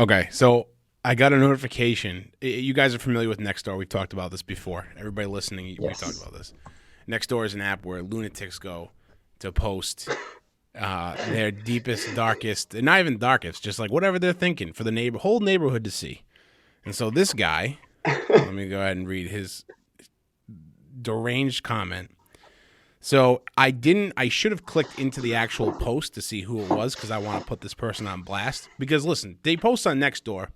Okay, so I got a notification. You guys are familiar with Nextdoor. We've talked about this before. Everybody listening, we've talked Yes. about this. Nextdoor is an app where lunatics go to post their deepest, darkest, and not even darkest, just like whatever they're thinking for the whole neighborhood to see. And so this guy, let me go ahead and read his deranged comment. So I should have clicked into the actual post to see who it was because I want to put this person on blast. Because listen, they post on Nextdoor.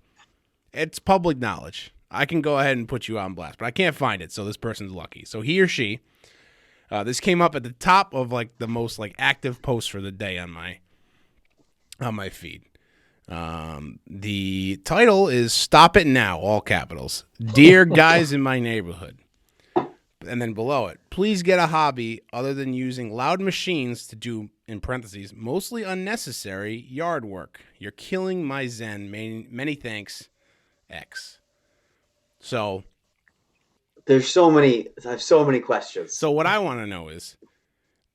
It's public knowledge. I can go ahead and put you on blast, but I can't find it, so this person's lucky. So he or she, this came up at the top of like the most like active posts for the day on my feed. The title is "Stop It Now," all capitals. Dear guys in my neighborhood. And then below it, please get a hobby other than using loud machines to do, in parentheses, mostly unnecessary yard work. You're killing my zen. Many thanks, X. So I have so many questions. So what I want to know is,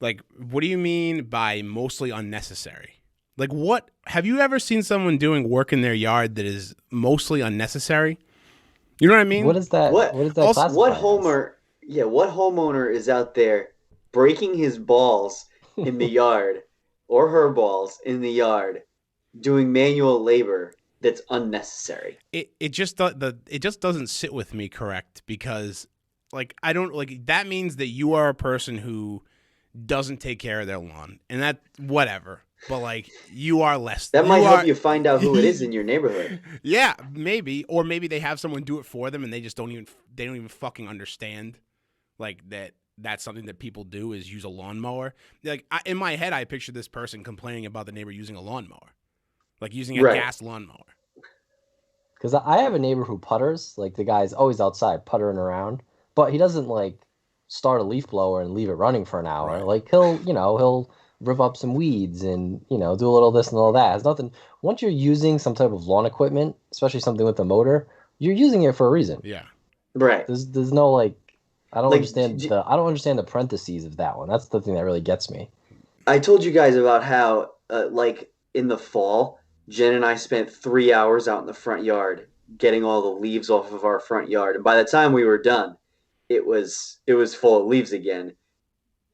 like, what do you mean by mostly unnecessary? Like, what have you ever seen someone doing work in their yard that is mostly unnecessary? You know what I mean? What is that? What What is that? also, what classified as? what homeowner is out there breaking his balls in the yard or her balls in the yard doing manual labor that's unnecessary? It just doesn't sit with me correct because like I don't like that means that you are a person who doesn't take care of their lawn and that whatever. But like you are less. That might help you find out who it is in your neighborhood. Yeah, maybe, or maybe they have someone do it for them and they just don't even fucking understand like that. That's something that people do is use a lawnmower. Like in my head, I picture this person complaining about the neighbor using a lawnmower, like using a gas lawnmower. Because I have a neighbor who putters. Like the guy's always outside puttering around, but he doesn't like start a leaf blower and leave it running for an hour. Right. Like he'll rip up some weeds and do a little this and all that. It's nothing. Once you're using some type of lawn equipment, especially something with a motor, you're using it for a reason. Yeah. Right. There's no like I don't Like, understand the parentheses of that one. That's the thing that really gets me. I told you guys about how like in the fall, Jen and I spent 3 hours out in the front yard getting all the leaves off of our front yard. And by the time we were done, it was full of leaves again.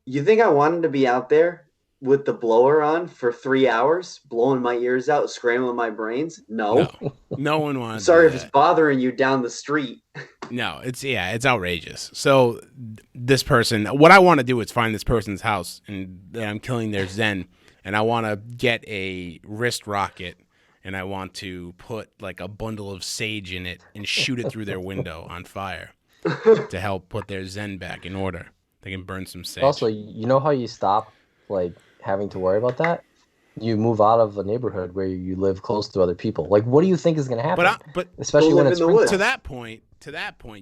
You think I wanted to be out there with the blower on for 3 hours, blowing my ears out, scrambling my brains? No. No one wants. Sorry if it's bothering you down the street. No, it's outrageous. So this person, what I want to do is find this person's house, and I'm killing their zen, and I want to get a wrist rocket, and I want to put like a bundle of sage in it and shoot it through their window on fire to help put their zen back in order. They can burn some sage. Also, you know how you stop like having to worry about that? You move out of a neighborhood where you live close to other people. Like, what do you think is going to happen? But especially when it's woods. To that point,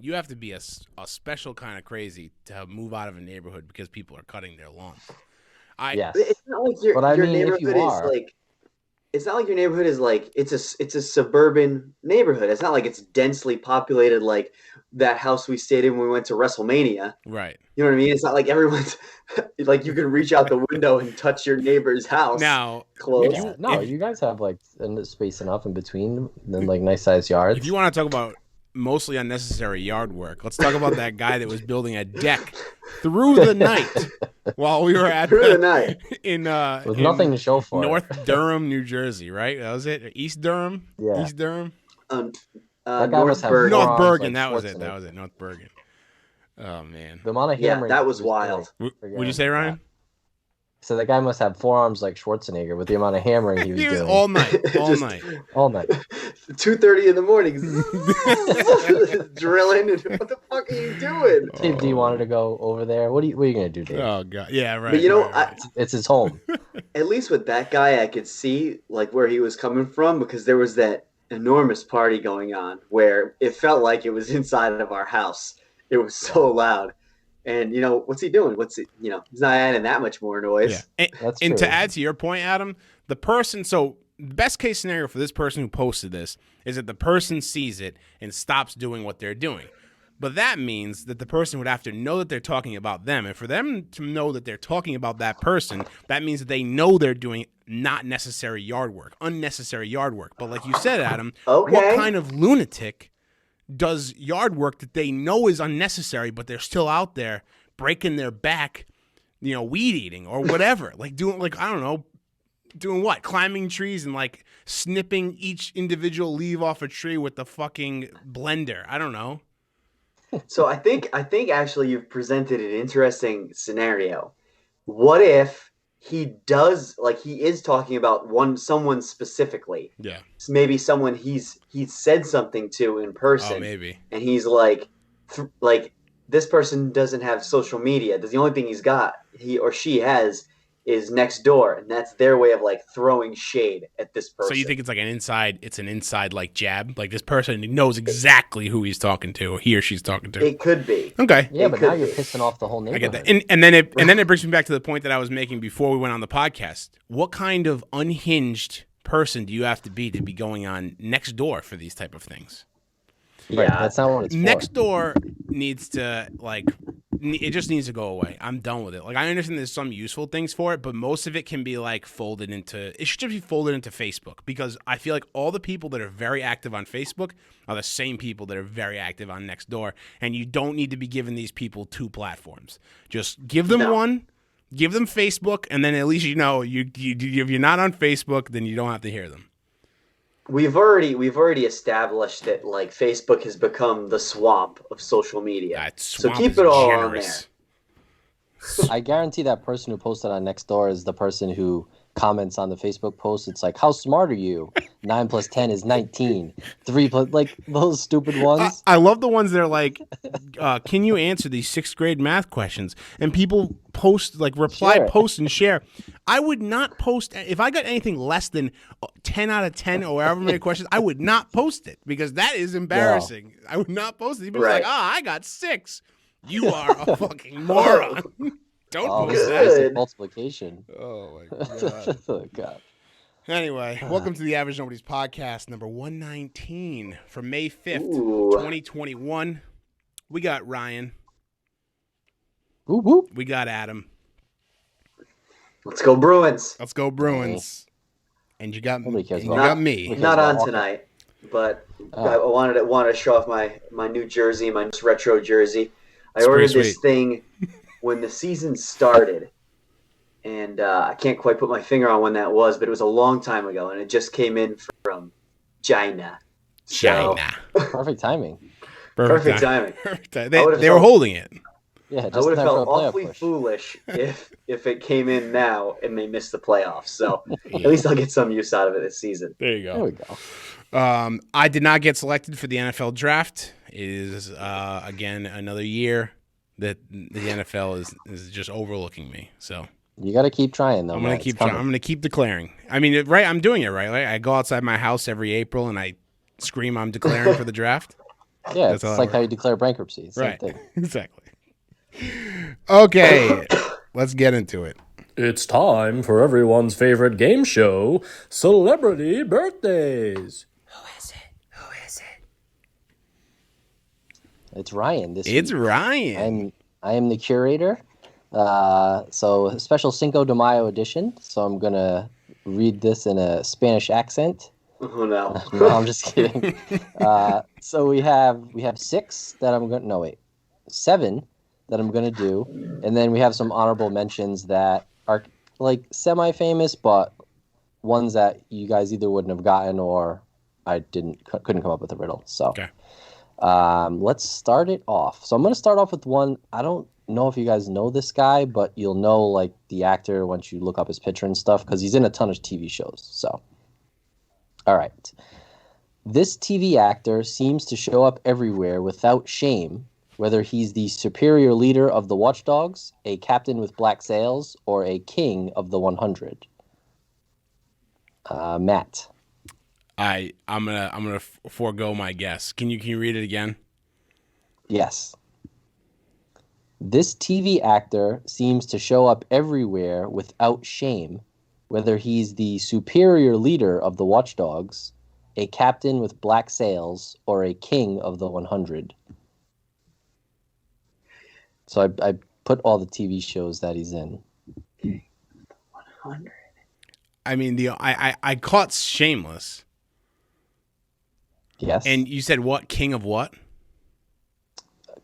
you have to be a special kind of crazy to move out of a neighborhood because people are cutting their lawn. Yes. It's not like your neighborhood is like. It's not like your neighborhood is like it's a suburban neighborhood. It's not like it's densely populated like that house we stayed in when we went to WrestleMania. Right. You know what I mean? It's not like everyone's like you can reach out the window and touch your neighbor's house. Now, close. You guys have like space enough in between, then like nice sized yards. If you want to talk about mostly unnecessary yard work, let's talk about that guy that was building a deck through the night while we were at the night in with nothing to show for North Durham, New Jersey, right? That was it. East Durham. Yeah. East Durham. North Bergen. North Bergen. That was it. North Bergen. Oh man. The amount of hammering. Yeah, that was wild. Would you say, Ryan? So that guy must have forearms like Schwarzenegger with the amount of hammering he was doing. All night. All night. 2:30 in the morning. Drilling. What the fuck are you doing? Dave D wanted to go over there. What are you going to do, Dave? Oh, God. Yeah, right. But you know, right. It's his home. At least with that guy, I could see like where he was coming from because there was that enormous party going on where it felt like it was inside of our house. It was so loud. And, what's he doing? He's not adding that much more noise. Yeah. That's and true. to add to your point, Adam, the best case scenario for this person who posted this is that the person sees it and stops doing what they're doing. But that means that the person would have to know that they're talking about them. And for them to know that they're talking about that person, that means that they know they're doing not necessary yard work, unnecessary yard work. But like you said, Adam, Okay. what kind of lunatic does yard work that they know is unnecessary, but they're still out there breaking their back, weed eating or whatever, like doing, like, I don't know, doing what? Climbing trees and like snipping each individual leaf off a tree with the fucking blender. I don't know. So I think actually you've presented an interesting scenario. What if he is talking about someone specifically? Yeah. Maybe someone he's said something to in person. Oh, maybe. And he's like this person doesn't have social media. The only thing he or she has is next door, and that's their way of like throwing shade at this person. So you think it's like an inside like jab? Like this person knows exactly who he's talking to, or he or she's talking to. It could be. Okay. Yeah, It but could now you're be. pissing off the whole I neighborhood. get that. And then it brings me back to the point that I was making before we went on the podcast. What kind of unhinged person do you have to be going on next door for these type of things? Right, Yeah. that's not what it's for. Next door needs to it just needs to go away. I'm done with it. Like, I understand there's some useful things for it, but most of it can be like it should just be folded into Facebook, because I feel like all the people that are very active on Facebook are the same people that are very active on Nextdoor, and you don't need to be giving these people two platforms. Just give them one, give them Facebook, and then at least if you're not on Facebook, then you don't have to hear them. We've already established that like Facebook has become the swamp of social media. That So swamp keep is it all generous. on there. I guarantee that person who posted on Nextdoor is the person who comments on the Facebook post. It's like, how smart are you? 9 plus 10 is 19. 3 plus, like those stupid ones. I love the ones that are like, can you answer these 6th grade math questions? And people post, like, reply, Share it. post, and share. I would not post, if I got anything less than 10 out of 10 or however many questions, I would not post it, because that is embarrassing. I would not post it. People are Right. like, I got 6. You are a fucking moron. Don't Oh, post this that. is Good. multiplication. Oh, my God. Oh, God. Anyway, welcome to the Average Nobody's Podcast, number 119 from May 5th, Ooh. 2021. We got Ryan. Whoop, whoop. We got Adam. Let's go Bruins. Let's go Bruins. And you got Nobody cares and you about got that. me. Okay. Not on Walker. tonight, but Oh. I wanted to show off my new jersey, my retro jersey. I It's ordered pretty this thing when the season started, and I can't quite put my finger on when that was, but it was a long time ago, and it just came in from China. So, China. Perfect timing. Perfect timing. Perfect time. I would've They were felt- holding it. Yeah, I just would in have time for felt a playoff awfully push. foolish if it came in now and they missed the playoffs. So at least I'll get some use out of it this season. There you There go. we go. I did not get selected for the NFL draft. It is again another year that the NFL is just overlooking me. So You got to keep trying, though. I'm gonna man. It's keep trying. coming. I'm gonna keep declaring. I mean, right? I'm doing it right. Like, I go outside my house every April and I scream, "I'm declaring for the draft." Yeah, That's it's how it like how works. you declare bankruptcy. Same Right. thing. Exactly. Okay, let's get into it. It's time for everyone's favorite game show, Celebrity Birthdays. It's Ryan this It's week. Ryan. I am the curator. So a special Cinco de Mayo edition. So I'm gonna read this in a Spanish accent. Oh no. No, I'm just kidding. So we have 6 that I'm gonna 7 that I'm gonna do, and then we have some honorable mentions that are like semi-famous, but ones that you guys either wouldn't have gotten or I couldn't come up with a riddle. So Okay. let's start it off. So I'm gonna start off with one. I don't know if you guys know this guy, but you'll know like the actor once you look up his picture and stuff because he's in a ton of TV shows. So, all right. This TV actor seems to show up everywhere without shame, whether he's the superior leader of the Watchdogs, a captain with black sails, or a king of the 100. Matt. I'm gonna forego my guess. Can you read it again? Yes. This TV actor seems to show up everywhere without shame, whether he's the superior leader of the Watchdogs, a captain with black sails, or a king of the 100. So I put all the TV shows that he's in. 100. I mean, I caught Shameless. Yes. And you said what? King of what?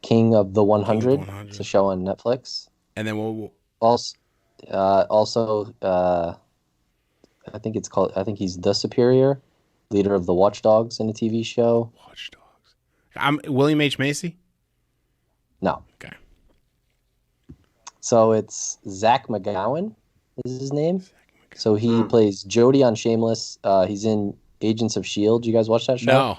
King of the 100. King of the 100. It's a show on Netflix. And then what? Also, I think he's the superior leader of the Watchdogs in the TV show. Watchdogs. I'm William H. Macy? No. Okay. So it's Zach McGowan is his name. So he plays Jody on Shameless. He's in Agents of S.H.I.E.L.D. You guys watch that show?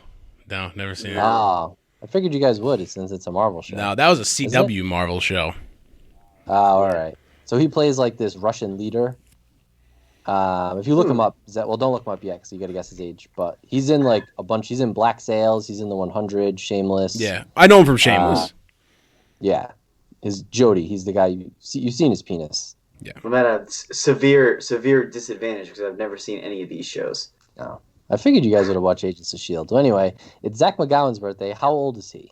No, never seen it. Ah, I figured you guys would since it's a Marvel show. No, that was a CW Marvel show. All right. So he plays like this Russian leader. If you look him up, don't look him up yet because you got to guess his age. But he's in like a bunch. He's in Black Sails. He's in the 100, Shameless. Yeah, I know him from Shameless. Yeah, his Jody. He's the guy you've seen his penis. Yeah, I'm at a severe disadvantage because I've never seen any of these shows. No, I figured you guys would have watched Agents of S.H.I.E.L.D. So anyway, it's Zach McGowan's birthday. How old is he?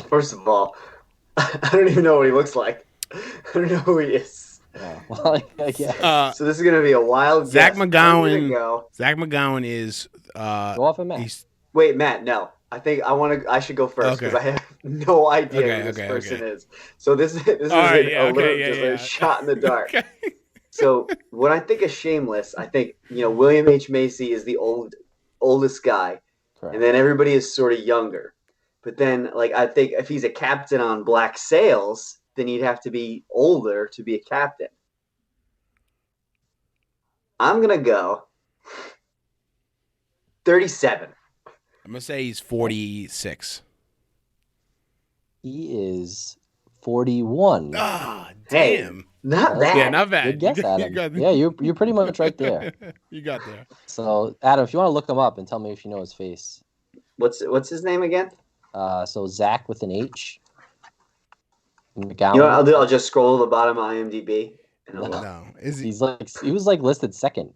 First of all, I don't even know what he looks like. I don't know who he is. Well, I guess. So this is gonna be a wild Zach guess. McGowan. Zach McGowan is. Go off of Matt. Wait, Matt. No, I should go first because I have no idea who this person is. So this is a shot in the dark. Okay. So when I think of Shameless, I think William H. Macy is the oldest guy, Correct. and then everybody is sort of younger. But then, I think if he's a captain on Black Sails, then he'd have to be older to be a captain. I'm gonna go 37. I'm gonna say he's 46. He is 41. Ah, Hey, damn. not bad. Yeah, not bad. Good guess, Adam. Yeah, you're pretty much right there. You got there. So, Adam, if you want to look him up and tell me if you know his face. What's his name again? So Zach with an H. McGowan. You know what I'll just scroll to the bottom of IMDb. And I'll look. No, is he? He was listed second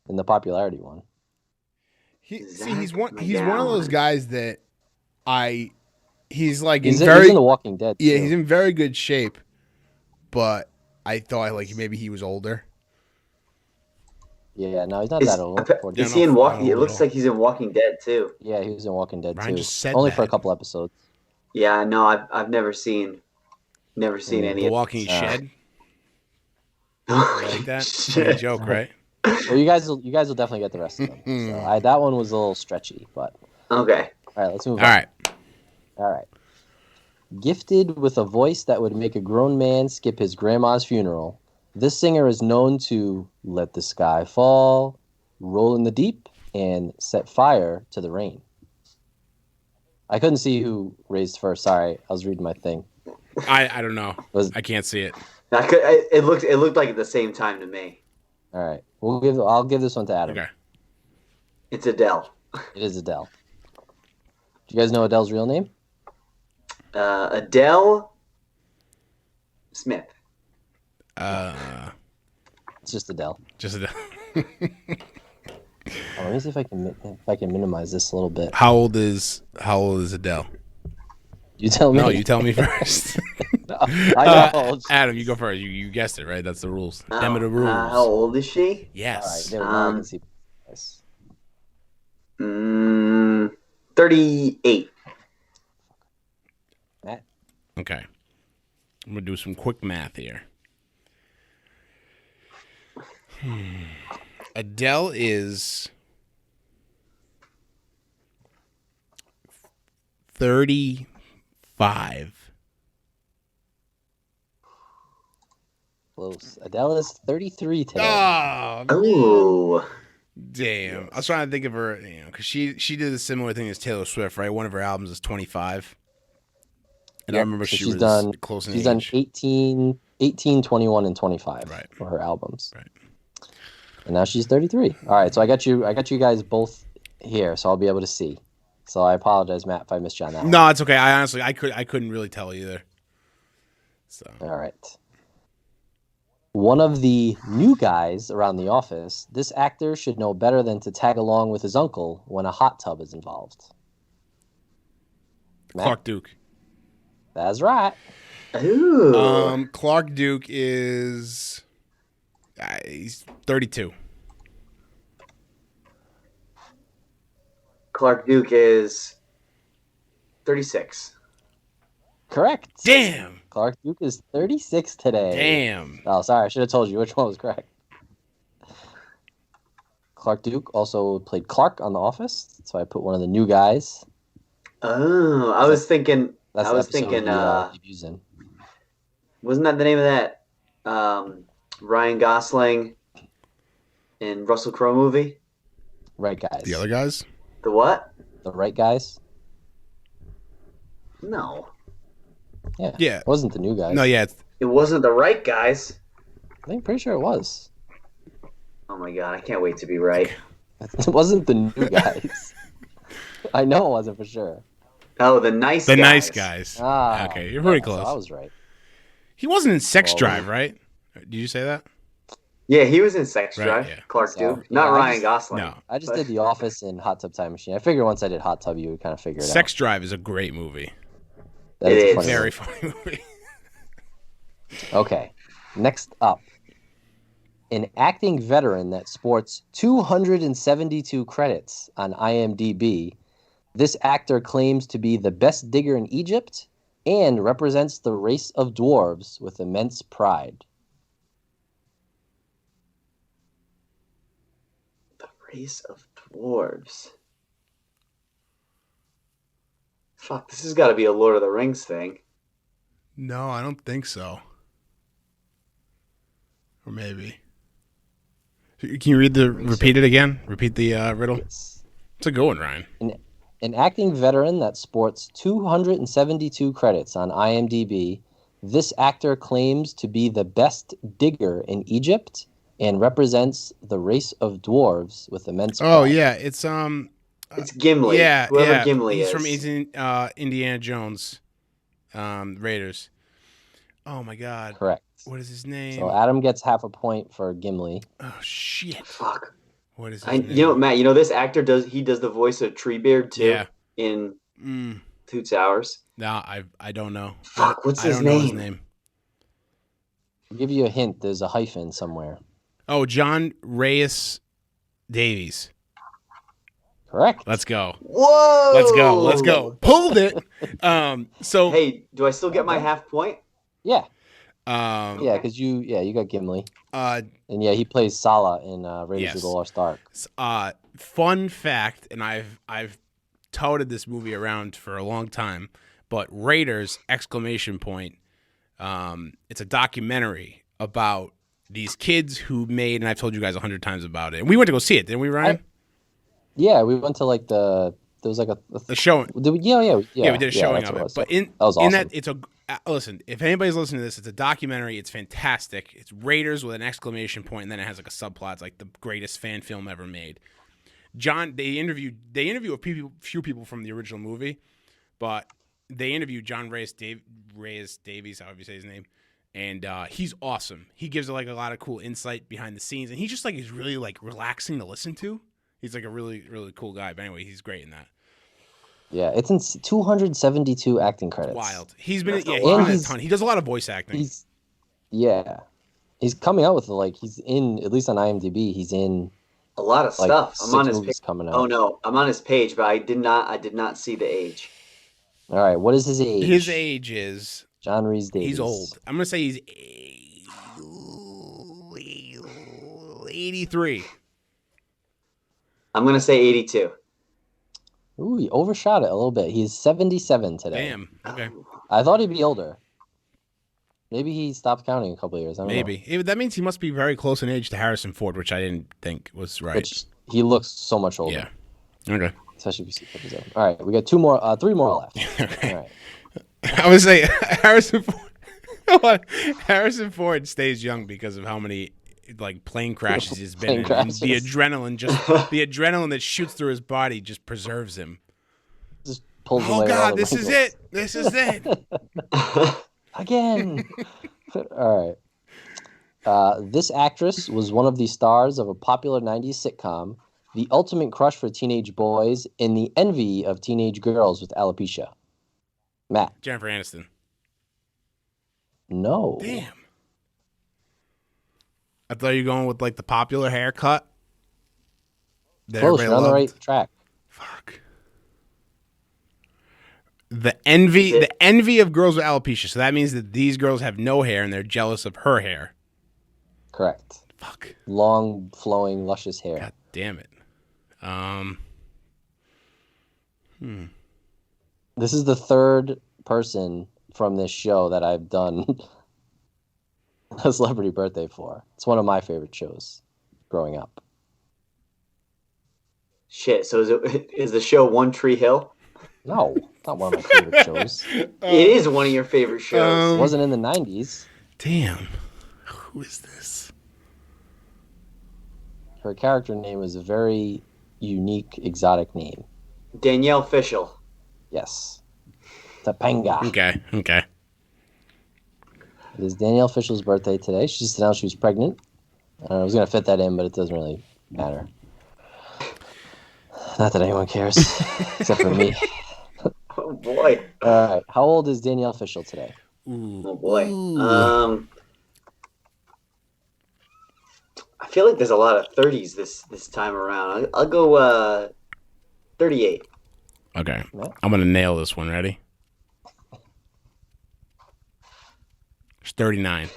in the popularity one. He's one of those guys that he's in in The Walking Dead. Yeah, too. he's in very good shape, but I thought maybe he was older. Yeah, no, he's not that old. Is he in Walking? It looks like he's in Walking Dead too. Yeah, he was in Walking Dead Ryan too. just said Only that. for a couple episodes. Yeah, no, I've never seen any The of Walking Shed. The Like that? Funny joke, right? Well, you guys will definitely get the rest of them. So that one was a little stretchy, but Okay. all right, let's move All on. right. All right. Gifted with a voice that would make a grown man skip his grandma's funeral, this singer is known to let the sky fall, roll in the deep, and set fire to the rain. I couldn't see who raised first. Sorry, I was reading my thing. I don't know. I can't see it. It looked like at the same time to me. All right, I'll give this one to Adam. Okay. It's Adele. It is Adele. Do you guys know Adele's real name? Adele Smith. It's just Adele. Just a, Let me see if I can minimize this a little bit. How old is Adele? You tell me. No, you tell me first. I know. Adam, you go first. You guessed it, right? That's the rules. Damn it, the rules. How old is she? All right, Yes. there we go. I can see this. 38. Matt? Okay. I'm gonna do some quick math here. Adele is 35. Close. Adele is 33 today. Oh, Ooh. damn. I was trying to think of her, because she did a similar thing as Taylor Swift, right? One of her albums is 25. And I remember so she she's was done, close in she's age. done 18, 21, and 25 Right. for her albums. Right. And now she's 33. All right, so I got you guys both here, so I'll be able to see. So I apologize, Matt, if I missed you on that No, it's okay. I honestly, I couldn't really tell either. So one. All right. One of the new guys around the office, this actor should know better than to tag along with his uncle when a hot tub is involved. Matt? Clark Duke. That's right. Ooh. Clark Duke is he's 32. Clark Duke is 36. Correct. Damn. Clark Duke is 36 today. Damn. Oh, sorry. I should have told you which one was correct. Clark Duke also played Clark on The Office, so I put one of the new guys. Oh, I was thinking. That's I the was episode thinking. he debuts in. Wasn't that the name of that Ryan Gosling and Russell Crowe movie? Right guys. The other guys? The what? The right guys? No, Yeah. Yeah. It wasn't the new guys. No, yeah. it wasn't the right guys. I think pretty sure it was. Oh my god, I can't wait to be right. It wasn't the new guys. I know it wasn't for sure. Oh, the nice The guys. nice guys. Ah, Okay, you're pretty yeah, close. So I was right. He wasn't in Sex Well, Drive, right? Did you say that? Yeah, he was in Sex Right, Drive. yeah. Clark So, Duke, not yeah, I Ryan just- Gosling. No. I just But- did The Office and Hot Tub Time Machine. I figured once I did Hot Tub, you would kind of figure it Sex out. Drive is a great movie. That It a is. funny Very movie. funny movie. Okay. Next up. An acting veteran that sports 272 credits on IMDb, this actor claims to be the best digger in Egypt and represents the race of dwarves with immense pride. The race of dwarves. Fuck, this has got to be a Lord of the Rings thing. No, I don't think so. Or maybe. Can you repeat it again? Repeat the riddle? It's a good one, Ryan. An acting veteran that sports 272 credits on IMDb, this actor claims to be the best digger in Egypt and represents the race of dwarves with immense pride. Oh yeah, it's It's Gimli. yeah, Whoever yeah. Gimli He's is. from Indiana Jones, Raiders. Oh my God, Correct. what is his name? So Adam gets half a point for Gimli. Oh shit, Fuck. what is his name? You know, Matt. You know this actor does the voice of Treebeard too. Yeah. In Mm. Two Towers. No, I don't know. Fuck, what's I his don't know his name? name. I'll give you a hint. There's a hyphen somewhere. Oh, John Reyes Davies. Correct. Let's go. Whoa! Let's go. Pulled it. So Hey, do I still get my half point? Yeah. um, Yeah, because you got Gimli. uh, And yeah, he plays Salah in Raiders Yes. of the Lost Ark. fun fact, and I've touted this movie around for a long time, but Raiders ! It's a documentary about these kids who made, and I've told you guys 100 times about it. And we went to go see it, didn't we, Ryan? Yeah, we went to like there was like The show. yeah, We did a showing that's of what it. was. But in that was in awesome. that, it's a listen. If anybody's listening to this, it's a documentary. It's fantastic. It's Raiders with an exclamation point, and then it has like a subplot. It's like the greatest fan film ever made. They interview a few people from the original movie, but they interviewed John Reyes Davies, however you say his name, and he's awesome. He gives like a lot of cool insight behind the scenes, and he just like is really like relaxing to listen to. He's like a really really cool guy. But anyway, he's great in that. Yeah, it's in 272 acting credits. Wild. He's been That's a he's lot. been in a He's- ton. He does a lot of voice acting. He's coming out with he's in, at least on IMDb, he's in A lot of like stuff. 6 I'm on his movies page. coming out. Oh no, I'm on his page, but I did not see the age. All right, what is his age? His age is John Rhys Davies. he's old. I'm gonna say he's 83. I'm gonna say 82. Ooh, he overshot it a little bit. He's 77 today. Damn. Okay. I thought he'd be older. Maybe he stopped counting a couple of years. I don't know. Maybe that means he must be very close in age to Harrison Ford, which I didn't think was right. Which he looks so much older. Yeah. Okay. Especially if you see pictures of him. All right, we got three more left. Okay. All right. I would say Harrison Ford. Harrison Ford stays young because of how many like plane crashes he's been Plane in. crashes. And the adrenaline that shoots through his body just preserves him. Just pulls Oh away all God, the this is wrinkles. it. This is it. Again. All right. This actress was one of the stars of a popular 90s sitcom, The Ultimate Crush for Teenage Boys, and the envy of teenage girls with alopecia. Matt. Jennifer Aniston. No. Damn. I thought you were going with like the popular haircut. That Close. everybody You're on the loved. right track. Fuck. The envy of girls with alopecia. So that means that these girls have no hair and they're jealous of her hair. Correct. Fuck. Long, flowing, luscious hair. God damn it. This is the third person from this show that I've done a celebrity birthday for. It's one of my favorite shows growing up. Shit. So is the show One Tree Hill? No, not one of my favorite shows. It is one of your favorite shows. It wasn't in the 90s. Damn. Who is this? Her character name is a very unique, exotic name. Danielle Fishel. Yes. Topanga. Okay. It is Danielle Fishel's birthday today. She just announced she was pregnant. I was going to fit that in, but it doesn't really matter. Not that anyone cares, except for me. Oh boy. All right. How old is Danielle Fishel today? Oh boy. I feel like there's a lot of 30s this time around. I'll go 38. Okay. Yeah. I'm going to nail this one. Ready? It's 39.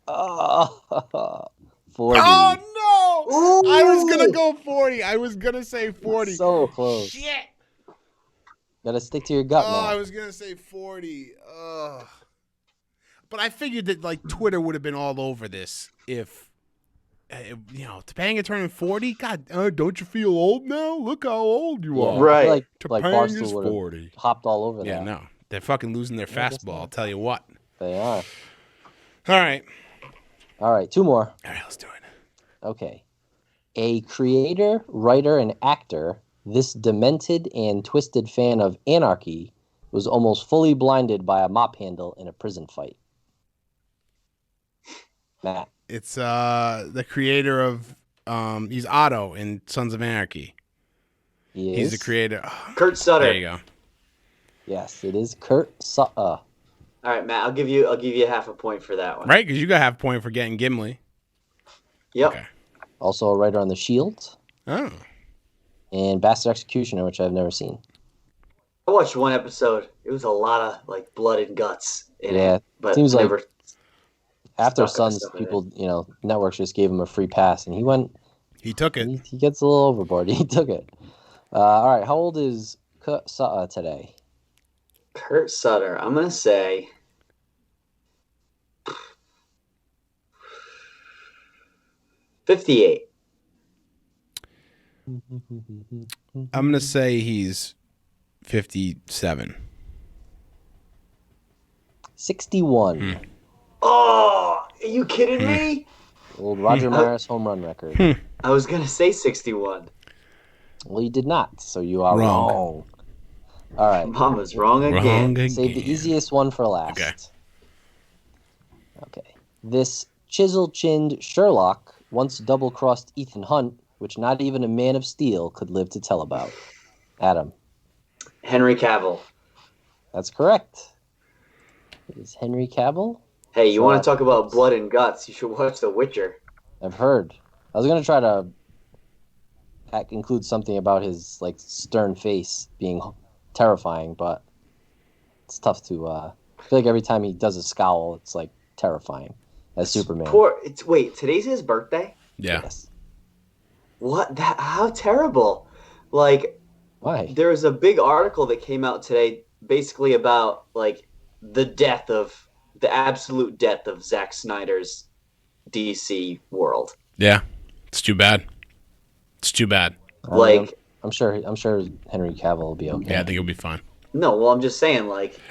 40. Oh, no. I was going to go 40. I was going to say 40. So close. Shit. Gotta stick to your gut, Oh, man. I was going to say 40. But I figured that like Twitter would have been all over this if, Topanga turning 40. God, don't you feel old now? Look how old you are. Right. I feel like Topanga's Barstool would have 40. hopped all over Yeah, that. no. They're fucking losing their I guess fastball. not. I'll tell you what. They are. All right. All right, two more. All right, let's do it. Okay. A creator, writer, and actor, this demented and twisted fan of anarchy was almost fully blinded by a mop handle in a prison fight. Matt. It's the creator of he's Otto in Sons of Anarchy. He's the creator. Oh, Kurt Sutter. there you go. Yes, it is Kurt Sutter. All right, Matt. I'll give you half a point for that one. Right, because you got half a point for getting Gimli. Yep. Okay. Also a writer on The Shield Oh. and Bastard Executioner, which I've never seen. I watched one episode. It was a lot of like blood and guts in Yeah, it. But seems like never After stuck on Sons, stuff in people, networks just gave him a free pass, and he went. He took it. He gets a little overboard. He took it. All right, how old is Kurt Sutter today? Kurt Sutter. I'm gonna say 58. I'm gonna say he's 57. 61. Oh, are you kidding me? Old Roger Maris home run record. I was gonna say 61. Well, you did not, so you are Wrong. wrong. All right, Mama's wrong again. Wrong again. save the easiest one for last. Okay. Okay. This chisel-chinned Sherlock once double-crossed Ethan Hunt, which not even a Man of Steel could live to tell about. Adam. Henry Cavill. That's correct. It is Henry Cavill. Hey, you So, want to talk about blood and guts? You should watch The Witcher. I've heard. I was going to try to include something about his stern face being terrifying, but it's tough to. I feel like every time he does a scowl, it's terrifying as Superman. Wait, today's his birthday? Yeah. Yes. What? How terrible! Like, Why? there was a big article that came out today, basically about the absolute death of Zack Snyder's DC world. Yeah. It's too bad. It's too bad. I'm sure Henry Cavill will be okay. Yeah, I think it'll be fine. No, well, I'm just saying,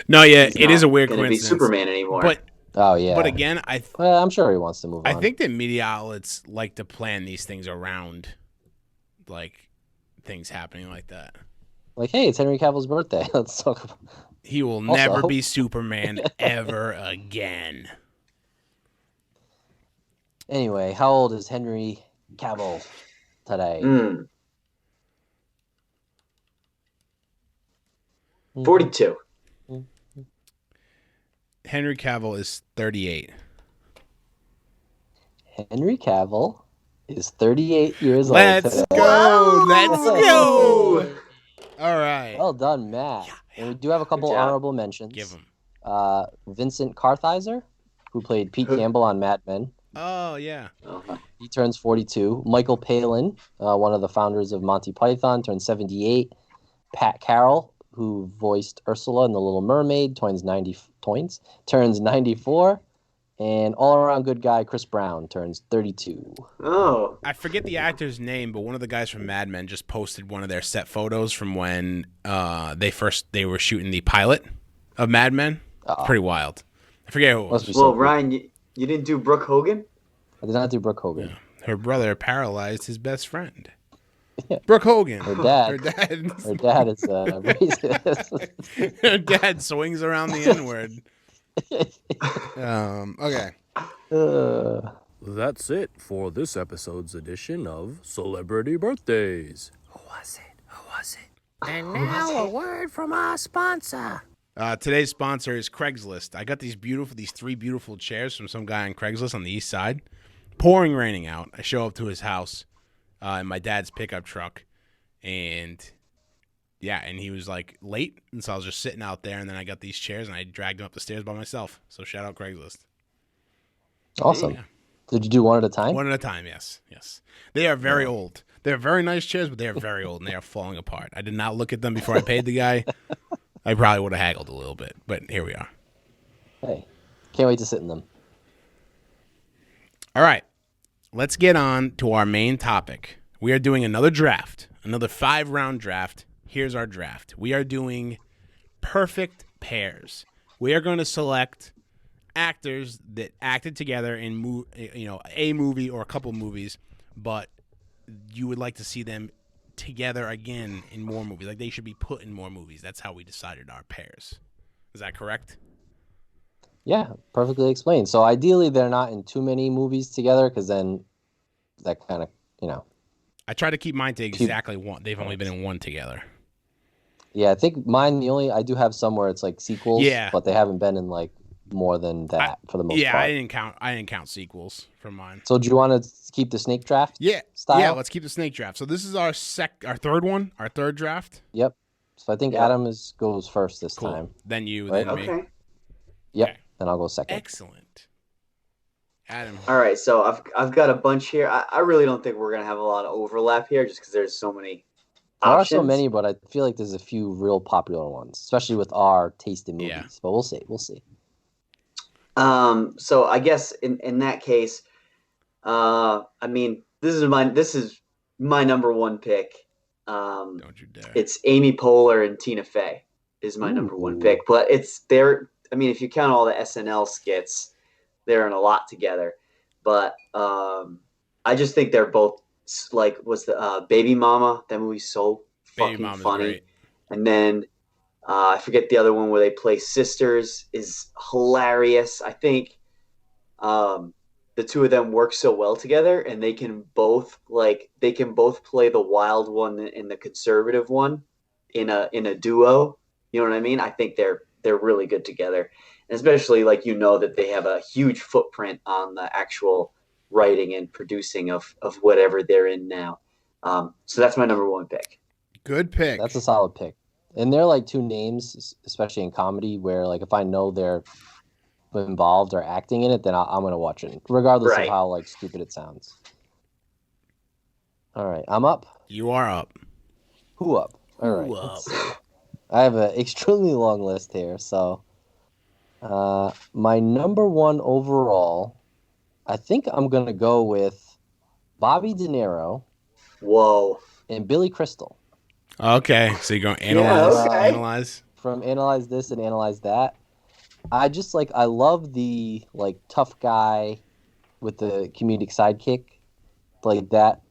No, yeah, he's it is a not weird gonna coincidence. be Superman anymore. But Oh yeah. but again, Well, I'm sure he wants to move on. I think that media outlets like to plan these things around things happening like that. hey, it's Henry Cavill's birthday. Let's talk about. He will Also- never be Superman ever again. Anyway, how old is Henry Cavill today? 42. Henry Cavill is 38. Henry Cavill is 38 years Let's old today. go. Let's go. Woo! All right. Well done, Matt. And we do have a couple Good job. honorable mentions. Give him. Vincent Kartheiser, who played Pete Who? Campbell on Mad Men. Oh, yeah. Oh, He turns 42. Michael Palin, one of the founders of Monty Python, turns 78. Pat Carroll, who voiced Ursula in The Little Mermaid, turns 94. And all-around good guy Chris Brown turns 32. oh. I forget the actor's name, but one of the guys from Mad Men just posted one of their set photos from when they were shooting the pilot of Mad Men. Pretty wild. I forget who it was. Well, Ryan, you didn't do Brooke Hogan? I did not do Brooke Hogan. Yeah. Her brother paralyzed his best friend. Brooke Hogan. Her dad. Her dad. Her dad is racist. Her dad swings around the N-word. Okay. That's it for this episode's edition of Celebrity Birthdays. Who was it? And now a word from our sponsor. Today's sponsor is Craigslist. I got these three beautiful chairs from some guy on Craigslist on the east side. Pouring raining out. I show up to his house in my dad's pickup truck, and he was like late, and so I was just sitting out there, and then I got these chairs, and I dragged them up the stairs by myself. So shout out Craigslist. Awesome. Yeah. Did you do one at a time? One at a time, yes. They are very old. They're very nice chairs, but they are very old, and they are falling apart. I did not look at them before I paid the guy. I probably would have haggled a little bit, but here we are. Hey, can't wait to sit in them. All right, let's get on to our main topic. We are doing another draft, another 5-round draft. Here's our draft. We are doing perfect pairs. We are going to select actors that acted together in a movie or a couple movies, but you would like to see them together again in more movies. Like they should be put in more movies. That's how we decided our pairs. Is that correct? Yeah, perfectly explained. So ideally, they're not in too many movies together, because then that kind of, I try to keep mine to exactly one. They've only been in one together. Yeah, I think mine, I do have some where it's like sequels, but they haven't been in like more than that for the most part. Yeah, I didn't count sequels from mine. So do you want to keep the snake draft? Style? Yeah, let's keep the snake draft. So this is our third one, our third draft. Yep. So I think Adam goes first this Cool. time. Then you, Right? then me. Okay. Yep. Okay. Then I'll go second. Excellent. Adam. All right, so I've got a bunch here. I really don't think we're gonna have a lot of overlap here, just because there's so many There are options. so many, but I feel like there's a few real popular ones, especially with our taste in movies. Yeah. But we'll see. We'll see. So I guess in that case, I mean, this is my number one pick. Don't you dare. It's Amy Poehler and Tina Fey is my number one pick. But I mean, if you count all the SNL skits, they're in a lot together. But I just think they're both like, was the Baby Mama? That movie's so Baby fucking Mama's funny. great. And then I forget the other one where they play sisters is hilarious. I think the two of them work so well together, and they can both play the wild one and the conservative one in a duo. You know what I mean? I think they're really good together, and especially that they have a huge footprint on the actual writing and producing of whatever they're in now. So that's my number one pick. Good pick. That's a solid pick. And they're like two names, especially in comedy, where like if I know they're involved or acting in it, then I'm gonna watch it, regardless of how like stupid it sounds. All right, I'm up. You are up. Who up? All right. Who up? Let's see. I have an extremely long list here, so my number one overall, I think I'm gonna go with Bobby De Niro Whoa. and Billy Crystal. Okay, so you're going to analyze. Yeah, okay. Analyze. From Analyze This and Analyze That. I love the like tough guy with the comedic sidekick, like that,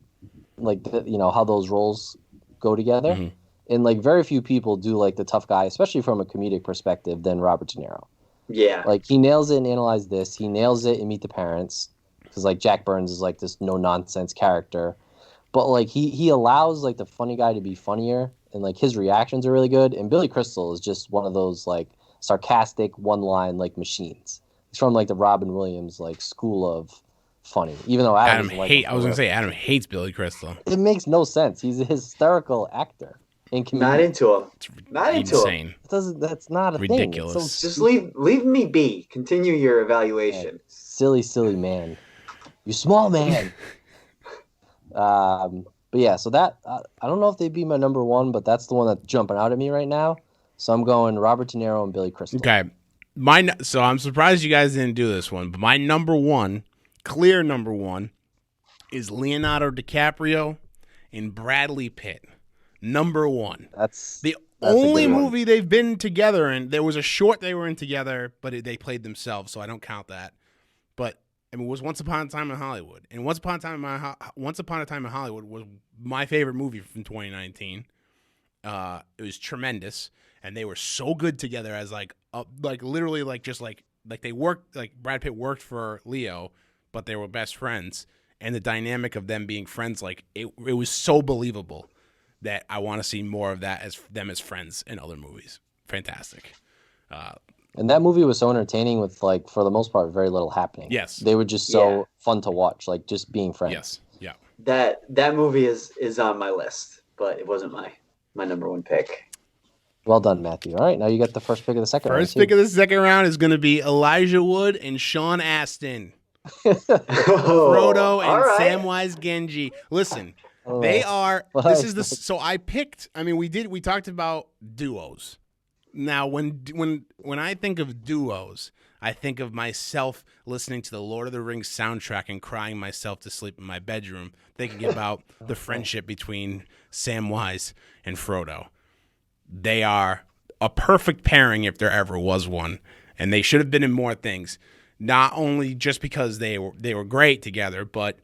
how those roles go together. Mhm. And like very few people do like the tough guy, especially from a comedic perspective, than Robert De Niro. Yeah. Like he nails it in Analyze This. He nails it in Meet the Parents, because like Jack Burns is like this no nonsense character, but like he allows like the funny guy to be funnier, and like his reactions are really good. And Billy Crystal is just one of those like sarcastic one-line like machines. He's from like the Robin Williams like school of funny. Even though Adam doesn't like him I was for gonna say real. Adam hates Billy Crystal. It makes no sense. He's a hysterical actor and comedian. Not into him. Not into him. Insane. That's not a Ridiculous. thing. It's so Just leave me be. Continue your evaluation. silly man. You small man. But yeah, so that I don't know if they'd be my number one, but that's the one that's jumping out at me right now. So I'm going Robert De Niro and Billy Crystal. Okay. So I'm surprised you guys didn't do this one, but my number one, clear number one, is Leonardo DiCaprio and Bradley Pitt. Number one. That's the a good only one. movie they've been together in. There was a short they were in together, but they played themselves, so I don't count that. But it was Once Upon a Time in Hollywood, and Once Upon a Time in Hollywood was my favorite movie from 2019. It was tremendous, and they were so good together as like literally they worked, like Brad Pitt worked for Leo, but they were best friends, and the dynamic of them being friends, like it was so believable that I want to see more of that as them as friends in other movies. Fantastic. And that movie was so entertaining with, like, for the most part, very little happening. Yes. They were just so fun to watch, like, just being friends. Yes. Yeah. That movie is on my list, but it wasn't my number one pick. Well done, Matthew. All right, now you get the first pick of the second round. First pick of the second round is going to be Elijah Wood and Sean Astin. Frodo and all right. Samwise Genji. Listen, they are. This is the. So I picked. I mean, we talked about duos. Now, when I think of duos, I think of myself listening to the Lord of the Rings soundtrack and crying myself to sleep in my bedroom, thinking about the friendship between Samwise and Frodo. They are a perfect pairing if there ever was one, and they should have been in more things. Not only just because they were great together, but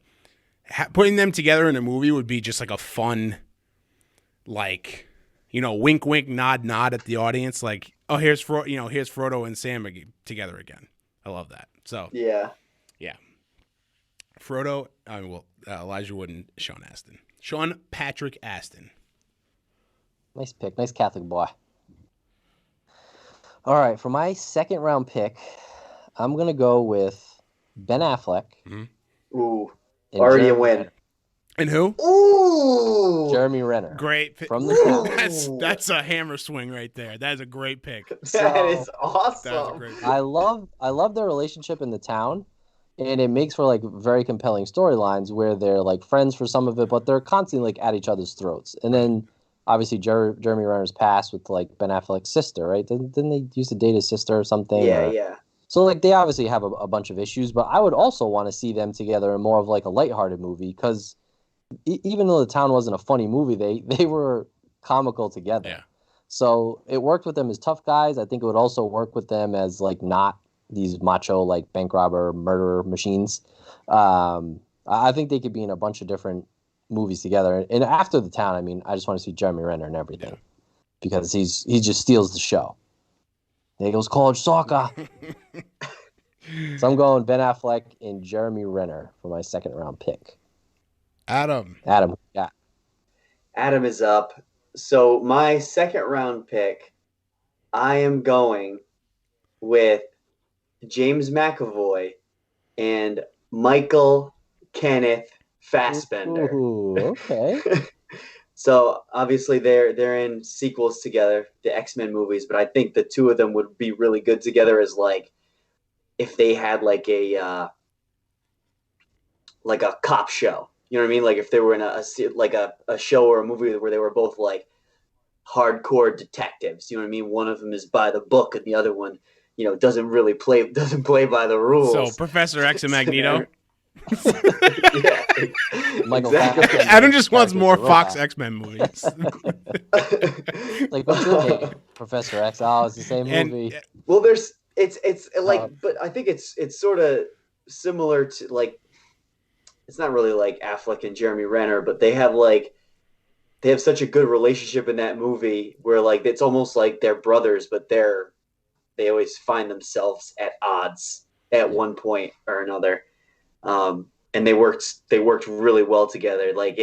putting them together in a movie would be just like a fun, like, wink, wink, nod, nod at the audience. Like, oh, here's Frodo and Sam together again. I love that. So Yeah. Frodo, Elijah Wood and Sean Astin. Sean Patrick Astin. Nice pick. Nice Catholic boy. All right, for my second round pick, I'm going to go with Ben Affleck. Ooh. and Already a Jeremy win. Renner. And who? Ooh. Jeremy Renner. Great pick. From the town. That's a hammer swing right there. That is a great pick. That is That's a awesome. great pick. I love their relationship in the town, and it makes for like very compelling storylines where they're like friends for some of it, but they're constantly like at each other's throats. And then obviously Jeremy Renner's past with like Ben Affleck's sister, right? Didn't they used to date his sister or something? Yeah. So like they obviously have a bunch of issues, but I would also want to see them together in more of like a lighthearted movie because even though the town wasn't a funny movie, they were comical together. Yeah. So it worked with them as tough guys. I think it would also work with them as like not these macho like bank robber murderer machines. I think they could be in a bunch of different movies together. And after the town, I mean, I just want to see Jeremy Renner and everything because he just steals the show. There goes college soccer. So I'm going Ben Affleck and Jeremy Renner for my second round pick. Adam. Yeah. Adam is up. So my second round pick, I am going with James McAvoy and Michael Kenneth Fassbender. Ooh, okay. So obviously they're in sequels together, the X-Men movies, but I think the two of them would be really good together as like if they had like a cop show. You know what I mean? Like if they were in a show or a movie where they were both like hardcore detectives. You know what I mean? One of them is by the book and the other one, doesn't play by the rules. So Professor X and Magneto. Yeah. Michael Exactly. Fassbender. Adam just wants more Robot. Fox X-Men movies. Like, what's your name? Professor X. Oh, it's the same movie. Well, it's like, but I think it's sort of similar to like, it's not really like Affleck and Jeremy Renner, but they have such a good relationship in that movie where like it's almost like they're brothers, but they always find themselves at odds at one point or another. And they worked really well together. Like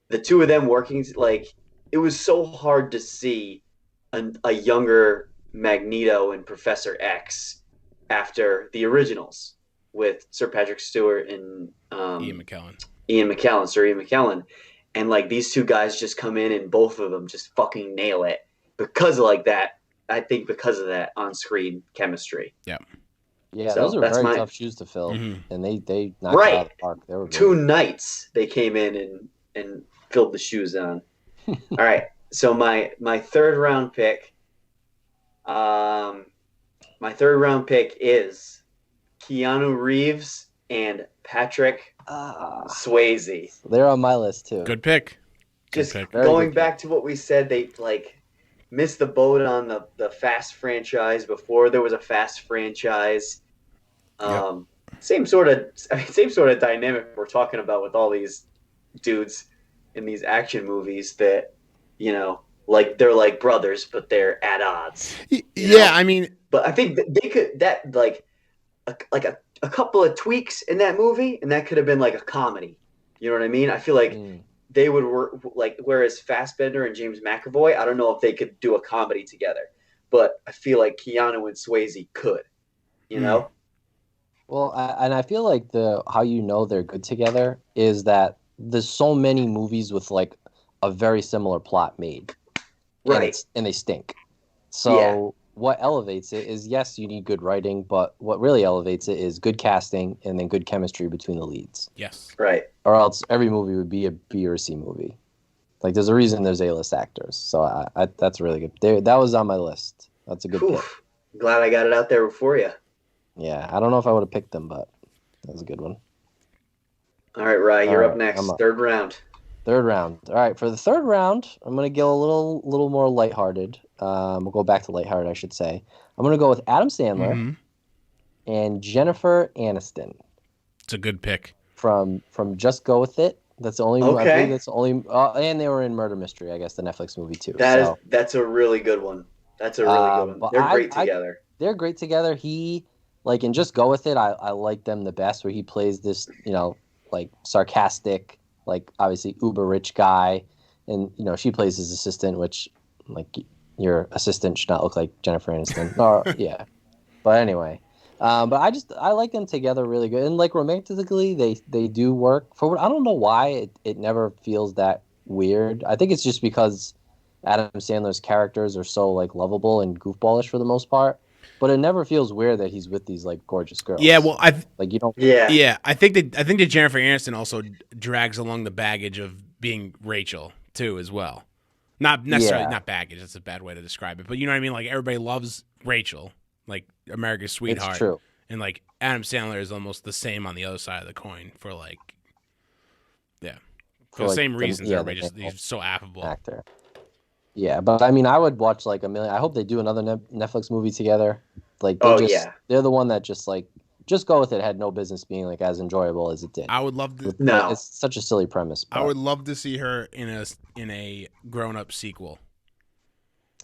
the two of them working, like it was so hard to see a younger Magneto and Professor X after the originals with Sir Patrick Stewart and Ian McKellen. And like these two guys just come in and both of them just fucking nail it because of like that. I think because of that on-screen chemistry. Yeah. Yeah, So those are that's very tough shoes to fill, and they knocked it out of the park. They were Two great. nights they came in and filled the shoes on. All right, so my third round pick, is Keanu Reeves and Patrick Swayze. They're on my list too. Good pick. Just pick. going back to what we said, they like missed the boat on the Fast franchise before there was a Fast franchise. Same sort of dynamic we're talking about with all these dudes in these action movies that, you know, like they're like brothers, but they're at odds. Yeah, I mean, but I think that they could a couple of tweaks in that movie, and that could have been like a comedy. You know what I mean? I feel like they would work like, whereas Fassbender and James McAvoy, I don't know if they could do a comedy together, but I feel like Keanu and Swayze could. You know? Well, and I feel like how you know they're good together is that there's so many movies with like a very similar plot made, right? And they stink. So what elevates it is, yes, you need good writing, but what really elevates it is good casting and then good chemistry between the leads. Yes, right. Or else every movie would be a B or C movie. Like there's a reason there's A-list actors. So I that's really good. That was on my list. That's a good pick. Glad I got it out there before you. Yeah, I don't know if I would have picked them, but that was a good one. All right, Rye, you're up next. Third round. Third round. All right, for the third round, I'm going to go a little more lighthearted. We'll go back to lighthearted, I should say. I'm going to go with Adam Sandler and Jennifer Aniston. It's a good pick. From Just Go With It. That's the only I believe that's the only and they were in Murder Mystery, I guess, the Netflix movie too. That's a really good one. That's a really good one. They're great together. They're great together. He like in Just Go With It, I like them the best, where he plays this, you know, like sarcastic, like obviously uber rich guy, and you know she plays his assistant, which like your assistant should not look like Jennifer Aniston. Or yeah, but anyway, but I like them together really good, and like romantically they do work. I don't know why it never feels that weird. I think it's just because Adam Sandler's characters are so like lovable and goofballish for the most part. But it never feels weird that he's with these like gorgeous girls. Yeah, well, you don't. Yeah, I think that Jennifer Aniston also drags along the baggage of being Rachel too, as well. Not necessarily not baggage. That's a bad way to describe it, but you know what I mean. Like everybody loves Rachel, like America's sweetheart. It's true. And like Adam Sandler is almost the same on the other side of the coin for like, for the same reasons. Everybody he's so affable. Actor. Yeah, but I mean, I would watch like a million. I hope they do another Netflix movie together. Like, they're the one that just like Just Go With It had no business being like as enjoyable as it did. I would love to. No, it's such a silly premise. But... I would love to see her in a grown up sequel.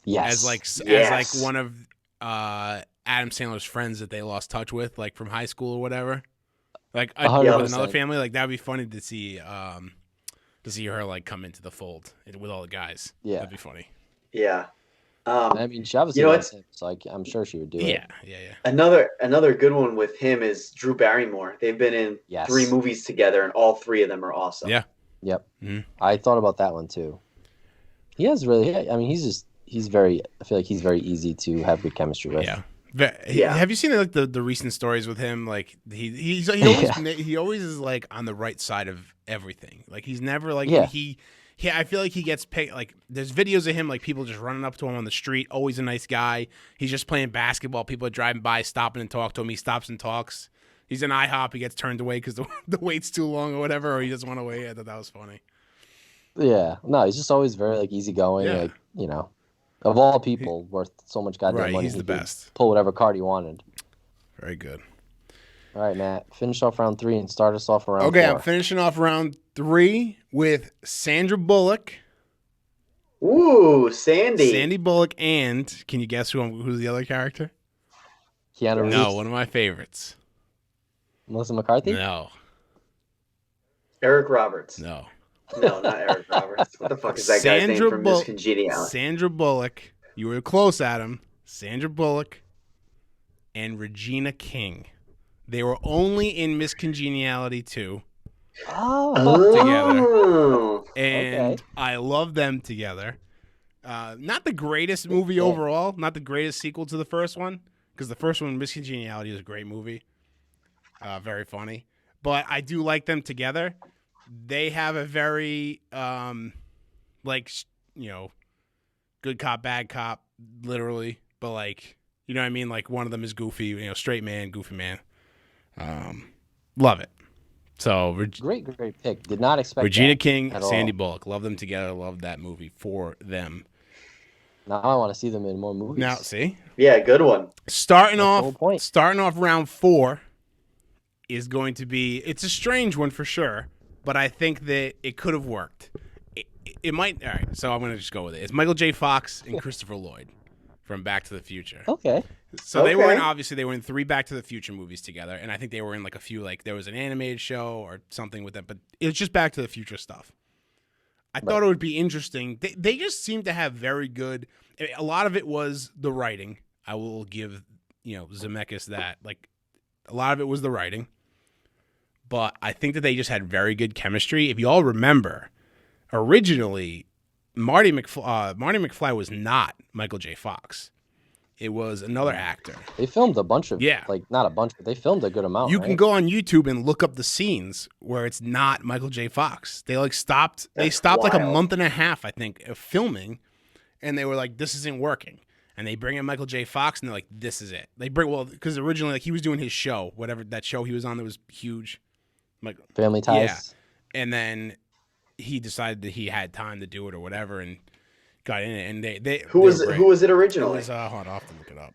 Yes, as like one of Adam Sandler's friends that they lost touch with, like from high school or whatever. Like with another family, like that'd be funny to see. To see her like come into the fold with all the guys. Yeah, that'd be funny. Yeah, I mean, she obviously loves him, so I'm sure she would do it. Yeah. Another good one with him is Drew Barrymore. They've been in 3 movies together, and all 3 of them are awesome. Yeah. Yep. Mm-hmm. I thought about that one too. He has really. I mean, he's very. I feel like he's very easy to have good chemistry with. Yeah. Have you seen like the recent stories with him? Like he always is like on the right side of everything. Like he's never like he I feel like he gets picked. Like there's videos of him like people just running up to him on the street. Always a nice guy. He's just playing basketball. People are driving by, stopping and talk to him. He stops and talks. He's an IHOP. He gets turned away because the wait's too long or whatever, or he doesn't want to wait. I thought that was funny. Yeah, no, he's just always very like easygoing. Yeah. Like you know. Of all people, worth so much goddamn money. He's the best. Pull whatever card he wanted. Very good. All right, Matt. Finish off round 3 and start us off round 4. Okay, I'm finishing off round 3 with Sandra Bullock. Ooh, Sandy. Sandy Bullock, and can you guess who's the other character? Keanu Reeves. No, one of my favorites. Melissa McCarthy? No. Eric Roberts. No. No, not Eric Roberts. What the fuck is that guy's name from Miss Congeniality? Sandra Bullock. You were close, Adam. Sandra Bullock, and Regina King. They were only in Miss Congeniality 2 together. Oh. And Okay. I love them together. Not the greatest movie overall, not the greatest sequel to the first one, because the first one, Miss Congeniality, is a great movie. Very funny. But I do like them together. They have a very, like, you know, good cop, bad cop, literally. But, like, you know what I mean? Like, one of them is goofy, you know, straight man, goofy man. Love it. So, Great pick. Did not expect Regina that King, at Sandy all. Bullock. Love them together. Love that movie for them. Now I want to see them in more movies. Now, see? Yeah, good one. Starting That's the whole point. off round 4 is going to be, it's a strange one for sure, but I think that it could have worked. It might. All right, so I'm going to just go with it. It's Michael J. Fox and Christopher Lloyd from Back to the Future. Okay. So they were Okay. obviously they were in 3 Back to the Future movies together, and I think they were in like a few, like there was an animated show or something with them, but it was just Back to the Future stuff. I thought it would be interesting. They just seem to have very good. A lot of it was the writing. I will give Zemeckis that. Like a lot of it was the writing, but I think that they just had very good chemistry. If you all remember, originally Marty McFly was not Michael J. Fox. It was another actor. They filmed a bunch of, Yeah. like not a bunch, but they filmed a good amount. You right? can go on YouTube and look up the scenes where it's not Michael J. Fox. They stopped That's like a wild. month and a half, I think, of filming, and they were like, "This isn't working." And they bring in Michael J. Fox, and they're like, "This is it." They bring because originally, like he was doing his show, whatever that show he was on that was huge, like Family Ties. yeah, and then he decided that he had time to do it or whatever, and got in it. And they Who was it It originally? was hold on, I'll have to look it up.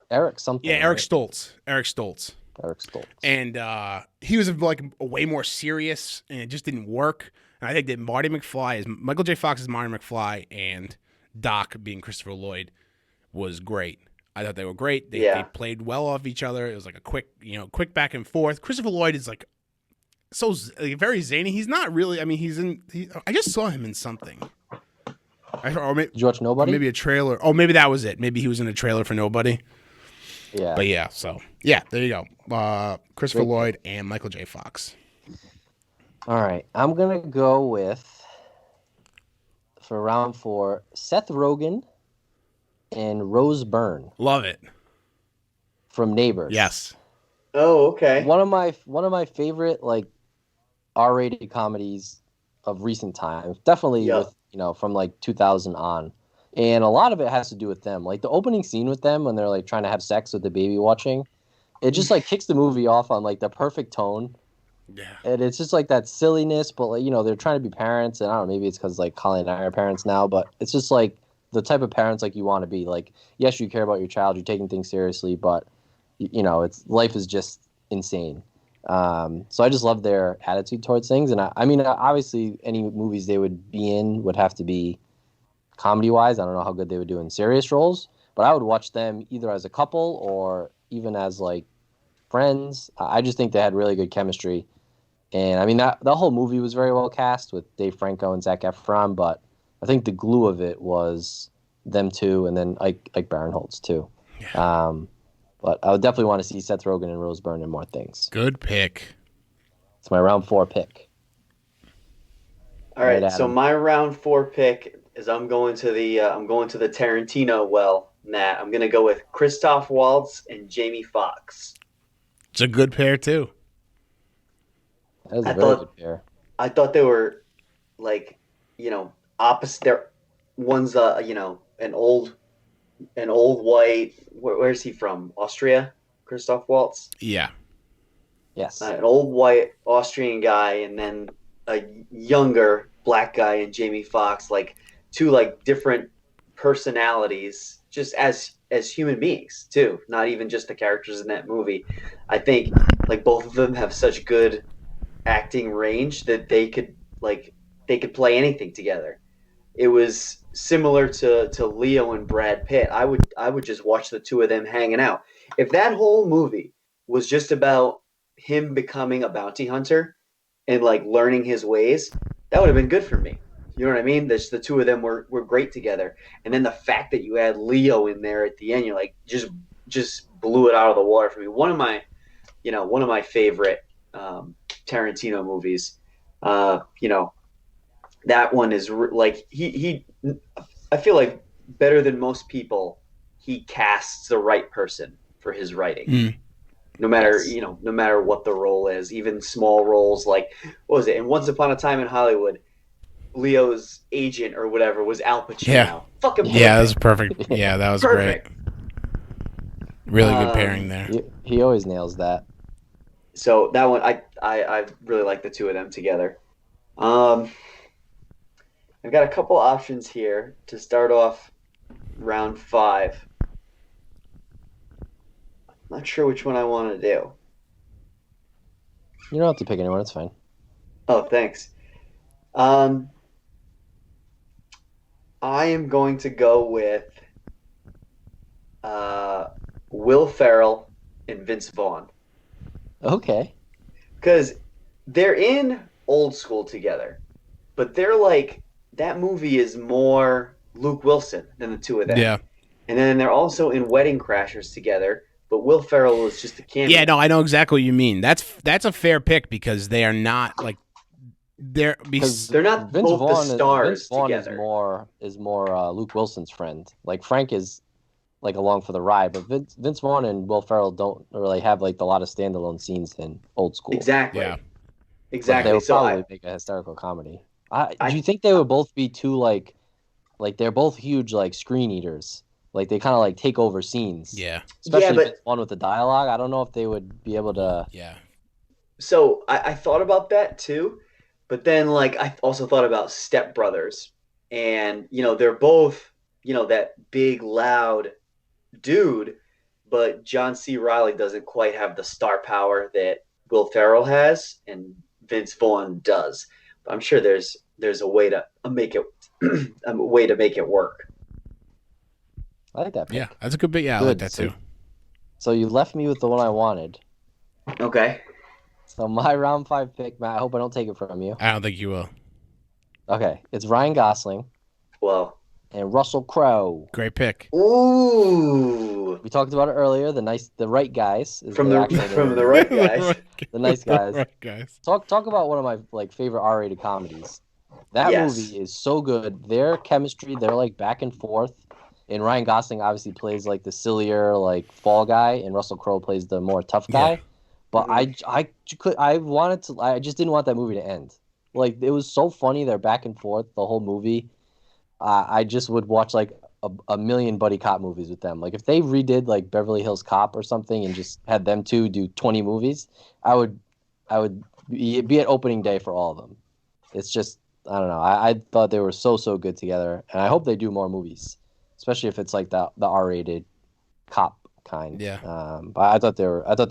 Eric something. Yeah, Eric right? Stoltz. Eric Stoltz. Eric Stoltz. And he was like a way more serious, and it just didn't work. And I think that Michael J. Fox is Marty McFly, and Doc being Christopher Lloyd was great. I thought they were great. They played well off each other. It was like a quick back and forth. Christopher Lloyd is like very zany. He's not really. I mean, I just saw him in something. Did you watch Nobody? Maybe a trailer. Oh, maybe that was it. Maybe he was in a trailer for Nobody. Yeah. But yeah, so yeah, there you go. Christopher Lloyd and Michael J. Fox. All right, I'm gonna go with for round 4, Seth Rogen and Rose Byrne Love it. from Neighbors. Yes. Oh, okay. One of my favorite like R-rated comedies of recent times. Definitely with from like 2000 on. And a lot of it has to do with them. Like the opening scene with them when they're like trying to have sex with the baby watching, it just like kicks the movie off on like the perfect tone. Yeah. And it's just like that silliness, but like, they're trying to be parents, and I don't know, maybe it's because like Colin and I are parents now, but it's just like the type of parents like you want to be. Like, yes, you care about your child, you're taking things seriously, but it's life is just insane. So I just love their attitude towards things, and I mean, obviously, any movies they would be in would have to be comedy-wise. I don't know how good they would do in serious roles, but I would watch them either as a couple or even as like friends. I just think they had really good chemistry, and I mean that the whole movie was very well cast with Dave Franco and Zac Efron, but I think the glue of it was them two, and then Ike Barinholtz too. Yeah. But I would definitely want to see Seth Rogen and Rose Byrne in more things. Good pick. It's my round 4 pick. All right, Right, so Adam. my round 4 pick is I'm going to the Tarantino well, Nat. I'm gonna go with Christoph Waltz and Jamie Foxx. It's a good pair too. That was a I very thought- good pair. I thought they were like, opposite. They're one's an old white. Where's he from? Austria, Christoph Waltz. Yeah. Yes. An old white Austrian guy, and then a younger black guy in Jamie Foxx, like two like different personalities, just as human beings too, not even just the characters in that movie. I think like both of them have such good acting range that they could play anything together. It was similar to Leo and Brad Pitt. I would just watch the two of them hanging out. If that whole movie was just about him becoming a bounty hunter and like learning his ways, that would have been good for me. You know what I mean? The two of them were great together. And then the fact that you had Leo in there at the end, you're like just blew it out of the water for me. One of my favorite Tarantino movies. That one is like he. I feel like better than most people, he casts the right person for his writing. Mm. No matter Yes. no matter what the role is, even small roles like what was it? And Once Upon a Time in Hollywood, Leo's agent or whatever was Al Pacino. Yeah. Fucking perfect. Yeah, that was perfect. Yeah, that was Perfect. great. Really good pairing there. He always nails that. So that one, I really like the two of them together. I've got a couple options here to start off round 5. Not sure which one I want to do. You don't have to pick anyone. It's fine. Oh, thanks. I am going to go with Will Ferrell and Vince Vaughn Okay. because they're in Old School together, but they're like that movie is more Luke Wilson than the two of them. Yeah. And then they're also in Wedding Crashers together, but Will Ferrell was just a cameo. Yeah, no, I know exactly what you mean. That's a fair pick because they are not like they're They're not both the stars Vince Vaughn together. is more Luke Wilson's friend. Like Frank is like along for the ride, but Vince Vaughn and Will Ferrell don't really have like a lot of standalone scenes in Old School. Exactly. Yeah. But Exactly. they would So probably make a hysterical comedy. Do you think they would both be too like they're both huge like screen eaters? Like they kind of like take over scenes. yeah. Especially but- Vince Vaughn with the dialogue. I don't know if they would be able to. Yeah. So I thought about that too, but then like I also thought about Step Brothers, and they're both that big loud dude, but John C. Reilly doesn't quite have the star power that Will Ferrell has, and Vince Vaughn does. But I'm sure there's a way to make it a way to make it work. I like that pick. Yeah. That's a good pick. Yeah, I Good. like that too. So you left me with the one I wanted. Okay. So my round 5 pick, Matt, I hope I don't take it from you. I don't think you will. Okay, it's Ryan Gosling Well. and Russell Crowe. Great pick. Ooh. We talked about it earlier. The right guys is From the the actual from name. the right guys. The nice guys. Right guys. Talk about one of my like favorite R-rated comedies. That Yes. movie is so good. Their chemistry, they're like back and forth. And Ryan Gosling obviously plays like the sillier like fall guy, and Russell Crowe plays the more tough guy. Yeah. But I just didn't want that movie to end. Like it was so funny. They're back and forth the whole movie. I just would watch like a million buddy cop movies with them. Like if they redid like Beverly Hills Cop or something and just had them two do 20 movies, I would be at opening day for all of them. It's just I don't know. I thought they were so good together, and I hope they do more movies, especially if it's like the R-rated cop kind. Yeah. But I thought they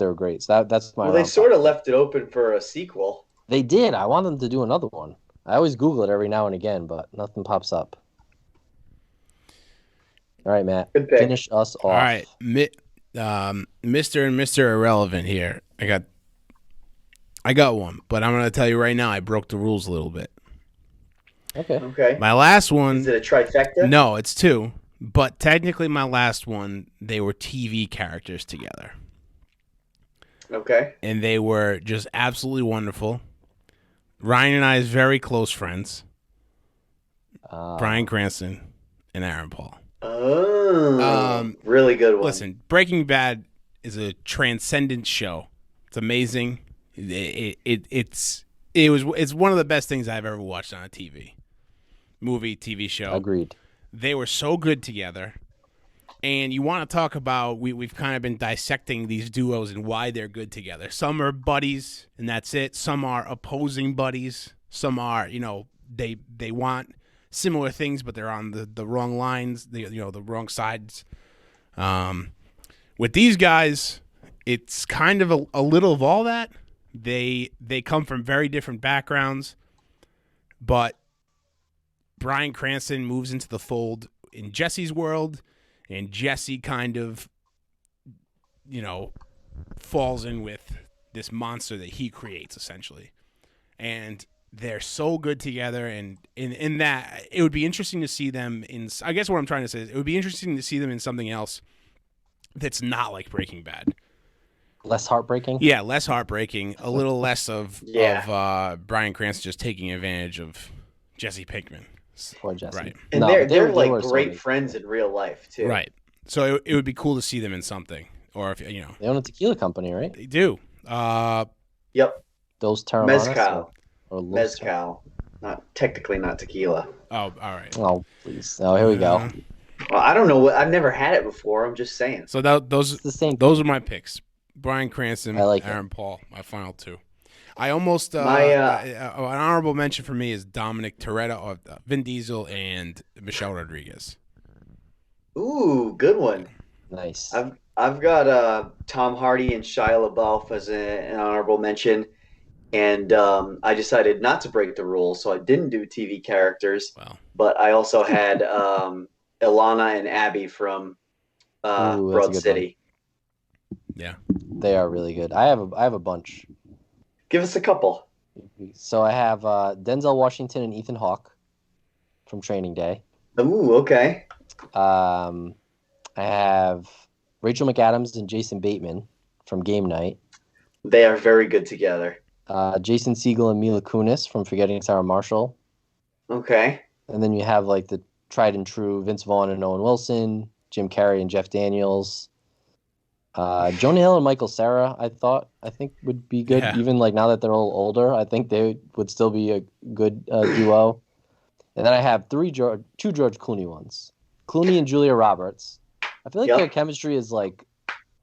were great. So that's my. Well, they round sort five. of left it open for a sequel. They did. I want them to do another one. I always Google it every now and again, but nothing pops up. All right, Matt. Good pick. Finish us off. All right. Mr. and Mr. Irrelevant here. I got one, but I'm going to tell you right now I broke the rules a little bit. Okay. Okay. My last one. Is it a trifecta? No, it's 2. But technically my last one, they were TV characters together. Okay. And they were just absolutely wonderful. Ryan and I's very close friends. Bryan Cranston and Aaron Paul. Oh. Really good one. Listen, Breaking Bad is a transcendent show. It's amazing. It's one of the best things I've ever watched on a TV show. Agreed. They were so good together. And you want to talk about, we've kind of been dissecting these duos and why they're good together. Some are buddies, and that's it. Some are opposing buddies. Some are, they want similar things, but they're on the wrong lines, the wrong sides. With these guys, it's kind of a little of all that. They come from very different backgrounds, but Bryan Cranston moves into the fold in Jesse's world, and Jesse kind of, falls in with this monster that he creates, essentially. And they're so good together, and in that it would be interesting to see them in. I guess what I'm trying to say is it would be interesting to see them in something else that's not like Breaking Bad. Less heartbreaking. Yeah, less heartbreaking, a little less of Bryan Cranston just taking advantage of Jesse Pinkman. Poor Jesse. Right. And No, they're they like were great so friends in real life too. Right. So it would be cool to see them in something, or if you know They own a tequila company, right? they do. Yep. Those Terramana Mezcal. or Los Mezcal. Not tequila. Oh, all right. Oh, please. Oh, here we go. Well, I don't know. I've never had it before. I'm just saying. So It's the same. those are my picks. Bryan Cranston, I like Aaron Paul, my final two. I almost an honorable mention for me is Dominic Toretto, Vin Diesel, and Michelle Rodriguez. Ooh, good one. Nice. I've got Tom Hardy and Shia LaBeouf as an honorable mention, and I decided not to break the rules, so I didn't do TV characters. Wow. But I also had Ilana and Abby from Ooh, that's a Broad good City. Yeah. They are really good. I have a bunch. Give us a couple. So I have Denzel Washington and Ethan Hawke from Training Day. Ooh, okay. I have Rachel McAdams and Jason Bateman from Game Night. They are very good together. Jason Segel and Mila Kunis from Forgetting Sarah Marshall. Okay. And then you have like the tried and true Vince Vaughn and Owen Wilson, Jim Carrey and Jeff Daniels. Jonah Hill and Michael Cera, I think would be good. Yeah. Even like now that they're all older, I think they would still be a good duo. And then I have two George Clooney ones. Clooney and Julia Roberts. I feel like their chemistry is like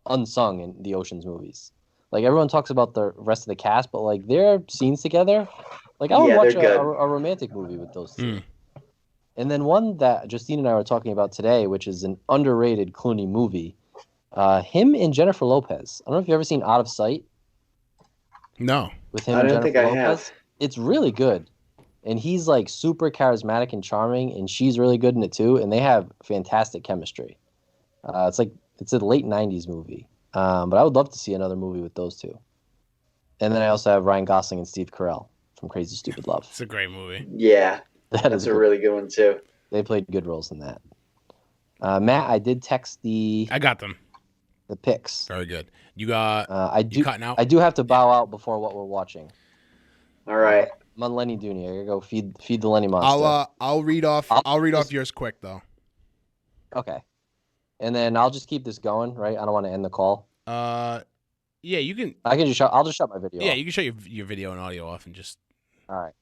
unsung in the Ocean's movies. Like everyone talks about the rest of the cast, but like their scenes together, like I would watch a romantic movie with those two. And then one that Justine and I were talking about today, which is an underrated Clooney movie. Him and Jennifer Lopez. I don't know if you've ever seen Out of Sight. No. With him I and don't Jennifer think I Lopez. have. It's really good. And he's like super charismatic and charming, and she's really good in it too. And they have fantastic chemistry. It's a late '90s movie, but I would love to see another movie with those two. And then I also have Ryan Gosling and Steve Carell from Crazy Stupid Love. It's a great movie. Yeah, That's a really good one too. They played good roles in that. Matt, I did text I got them. the picks. Very good. You got you cutting out? I do have to bow out before what we're watching. All right. I'm on Lenny Dooney. I gotta go feed the Lenny monster. I'll read off yours quick though. Okay. And then I'll just keep this going, right? I don't want to end the call. Yeah, you can. I'll just shut my video. Yeah, off. you can shut your video and audio off and just. All right.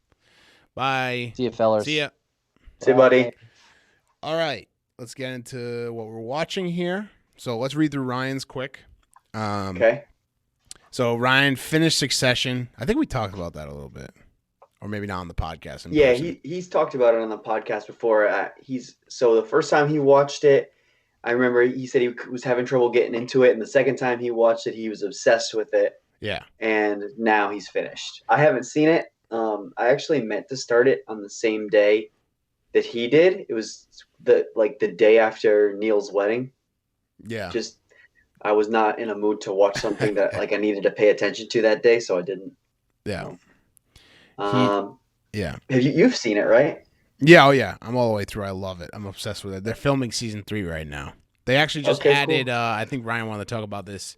Bye. See you, fellas. See ya. See you, buddy. All right, let's get into what we're watching here. So let's read through Ryan's quick. Okay. So Ryan finished Succession. I think we talked about that a little bit, or maybe not on the podcast. Yeah, he's talked about it on the podcast before. So the first time he watched it, I remember he said he was having trouble getting into it, and the second time he watched it, he was obsessed with it. Yeah. And now he's finished. I haven't seen it. I actually meant to start it on the same day that he did. It was the day after Neil's wedding. Yeah. Just I was not in a mood to watch something that I needed to pay attention to that day, so I didn't. Yeah. Yeah. You've seen it, right? Yeah. Oh yeah. I'm all the way through. I love it. I'm obsessed with it. They're filming season 3 right now. They actually just added. Cool. I think Ryan wanted to talk about this.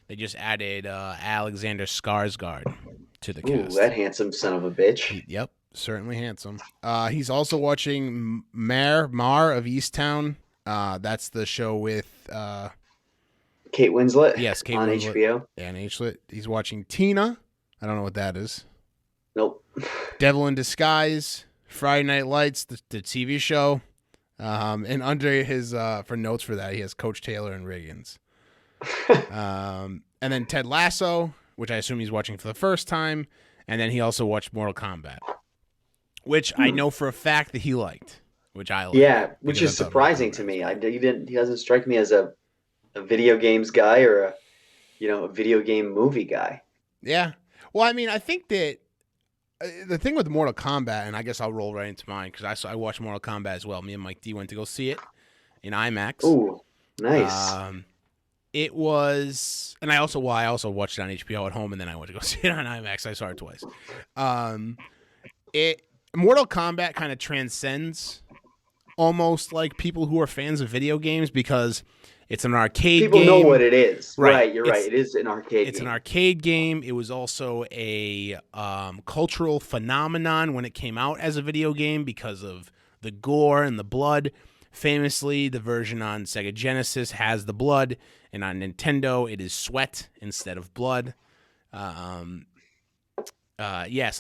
They just added Alexander Skarsgård to the cast. Ooh, that handsome son of a bitch. Yep, certainly handsome. He's also watching Mar of Easttown. That's the show with Kate Winslet. Yes, Kate on Winslet. HBO. Yeah, on HBO. He's watching Tina. I don't know what that is. Nope. Devil in Disguise, Friday Night Lights, the TV show. And under his for notes for that, he has Coach Taylor and Riggins. And then Ted Lasso, which I assume he's watching for the first time, and then he also watched Mortal Kombat, which I know for a fact that he liked, which I liked. Yeah, which is surprising to me. He doesn't strike me as a video games guy or a video game movie guy. Yeah. Well, I mean, I think that the thing with Mortal Kombat, and I guess I'll roll right into mine because I watched Mortal Kombat as well. Me and Mike D went to go see it in IMAX. Ooh, nice. It was, and I also watched it on HBO at home, and then I went to go see it on IMAX. I saw it twice. Mortal Kombat kind of transcends almost like people who are fans of video games because it's an arcade People game. know what it is. Right. Right, you're right. It is an arcade It's game. an arcade game. It was also a cultural phenomenon when it came out as a video game because of the gore and the blood. Famously, the version on Sega Genesis has the blood, and on Nintendo, it is sweat instead of blood. So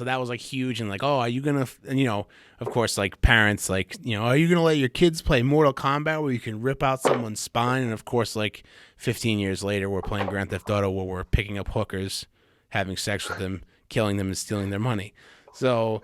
that was like huge, and like, oh, are you gonna, and, of course, like parents, like, are you gonna let your kids play Mortal Kombat where you can rip out someone's spine? And of course, like 15 years later, we're playing Grand Theft Auto where we're picking up hookers, having sex with them, killing them, and stealing their money. So,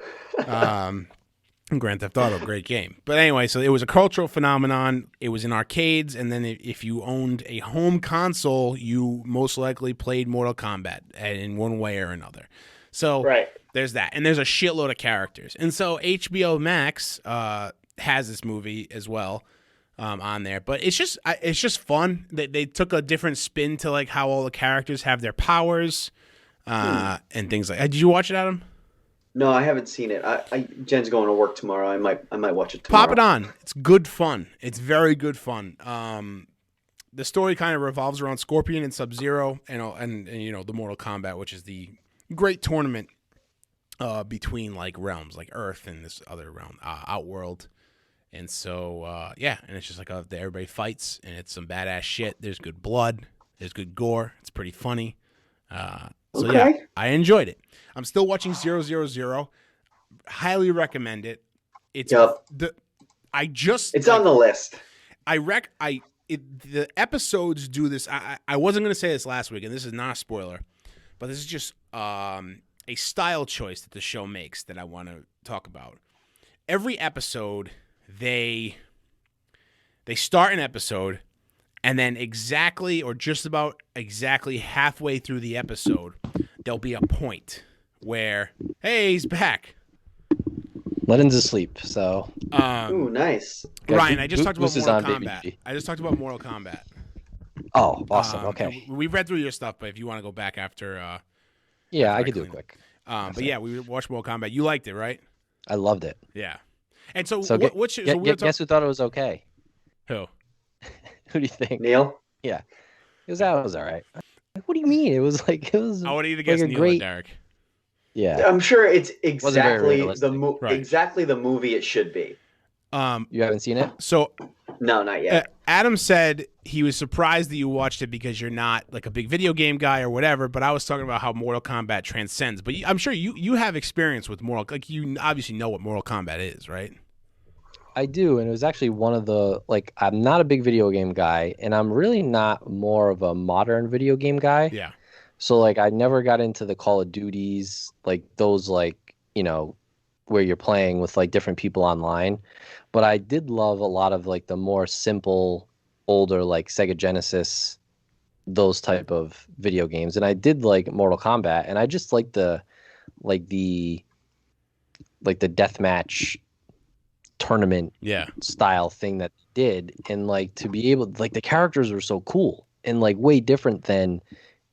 Grand Theft Auto, great game. But anyway, so it was a cultural phenomenon. It was in arcades, and then if you owned a home console, you most likely played Mortal Kombat in one way or another. So there's that. And there's a shitload of characters. And so HBO Max has this movie as well on there. But it's just fun. They took a different spin to like how all the characters have their powers and things like that. Did you watch it, Adam? No, I haven't seen it. Jen's going to work tomorrow. I might watch it tomorrow. Pop it on. It's good fun. It's very good fun. The story kind of revolves around Scorpion and Sub-Zero and the Mortal Kombat, which is the great tournament between like realms, like Earth and this other realm, Outworld. And so and it's just like everybody fights, and it's some badass shit. There's good blood, there's good gore. It's pretty funny. I enjoyed it. I'm still watching 000. Highly recommend it. It's on the list. The episodes do this. I wasn't going to say this last week, and this is not a spoiler, but this is just a style choice that the show makes that I want to talk about. Every episode, they start an episode, and then exactly or just about exactly halfway through the episode, there'll be a point where, hey, he's back. Lenon's asleep, so. Ooh, nice. Ryan, I just talked about Mortal Kombat. Oh, awesome. Okay. We read through your stuff, but if you want to go back after. Yeah, I could do it quick. But yeah, we watched Mortal Kombat. You liked it, right? I loved it. Yeah. And so, guess who thought it was okay? Who? Who do you think? Neil? Yeah. That was all right. What do you mean? It was. I would either guess Neil or Derek. Yeah. I'm sure it's exactly Right. exactly the movie it should be. You haven't seen it? So no, not yet. Adam said he was surprised that you watched it because you're not like a big video game guy or whatever, but I was talking about how Mortal Kombat transcends. But I'm sure you have experience with you obviously know what Mortal Kombat is, right? I do, and it was actually one of the, I'm not a big video game guy, and I'm really not more of a modern video game guy. Yeah. So, I never got into the Call of Duties, those, where you're playing with, different people online. But I did love a lot of, the more simple, older, Sega Genesis, those type of video games. And I did like Mortal Kombat, and I just liked the deathmatch tournament style thing that they did. And, to be able, the characters were so cool and, way different than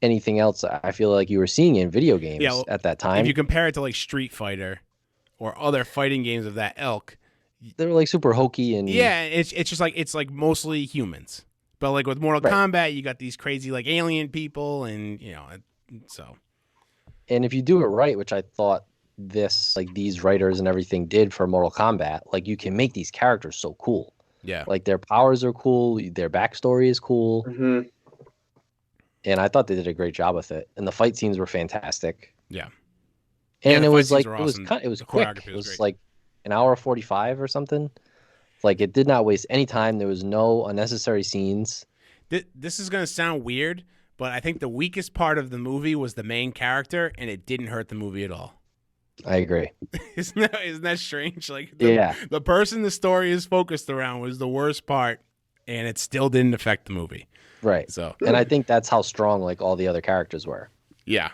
anything else I feel like you were seeing in video games at that time. If you compare it to Street Fighter or other fighting games of that ilk, they were super hokey and it's just it's mostly humans. But with Mortal Kombat, you got these crazy alien people, and so. And if you do it right, which I thought these writers and everything did for Mortal Kombat, you can make these characters so cool. Yeah. Their powers are cool, their backstory is cool. Mm-hmm. And I thought they did a great job with it. And the fight scenes were fantastic. Yeah. And it was awesome. it was the quick. It was an hour 45 or something. It did not waste any time. There was no unnecessary scenes. This is going to sound weird, but I think the weakest part of the movie was the main character, and it didn't hurt the movie at all. I agree. Isn't that strange? The person the story is focused around was the worst part, and it still didn't affect the movie. Right. So, and I think that's how strong all the other characters were. Yeah.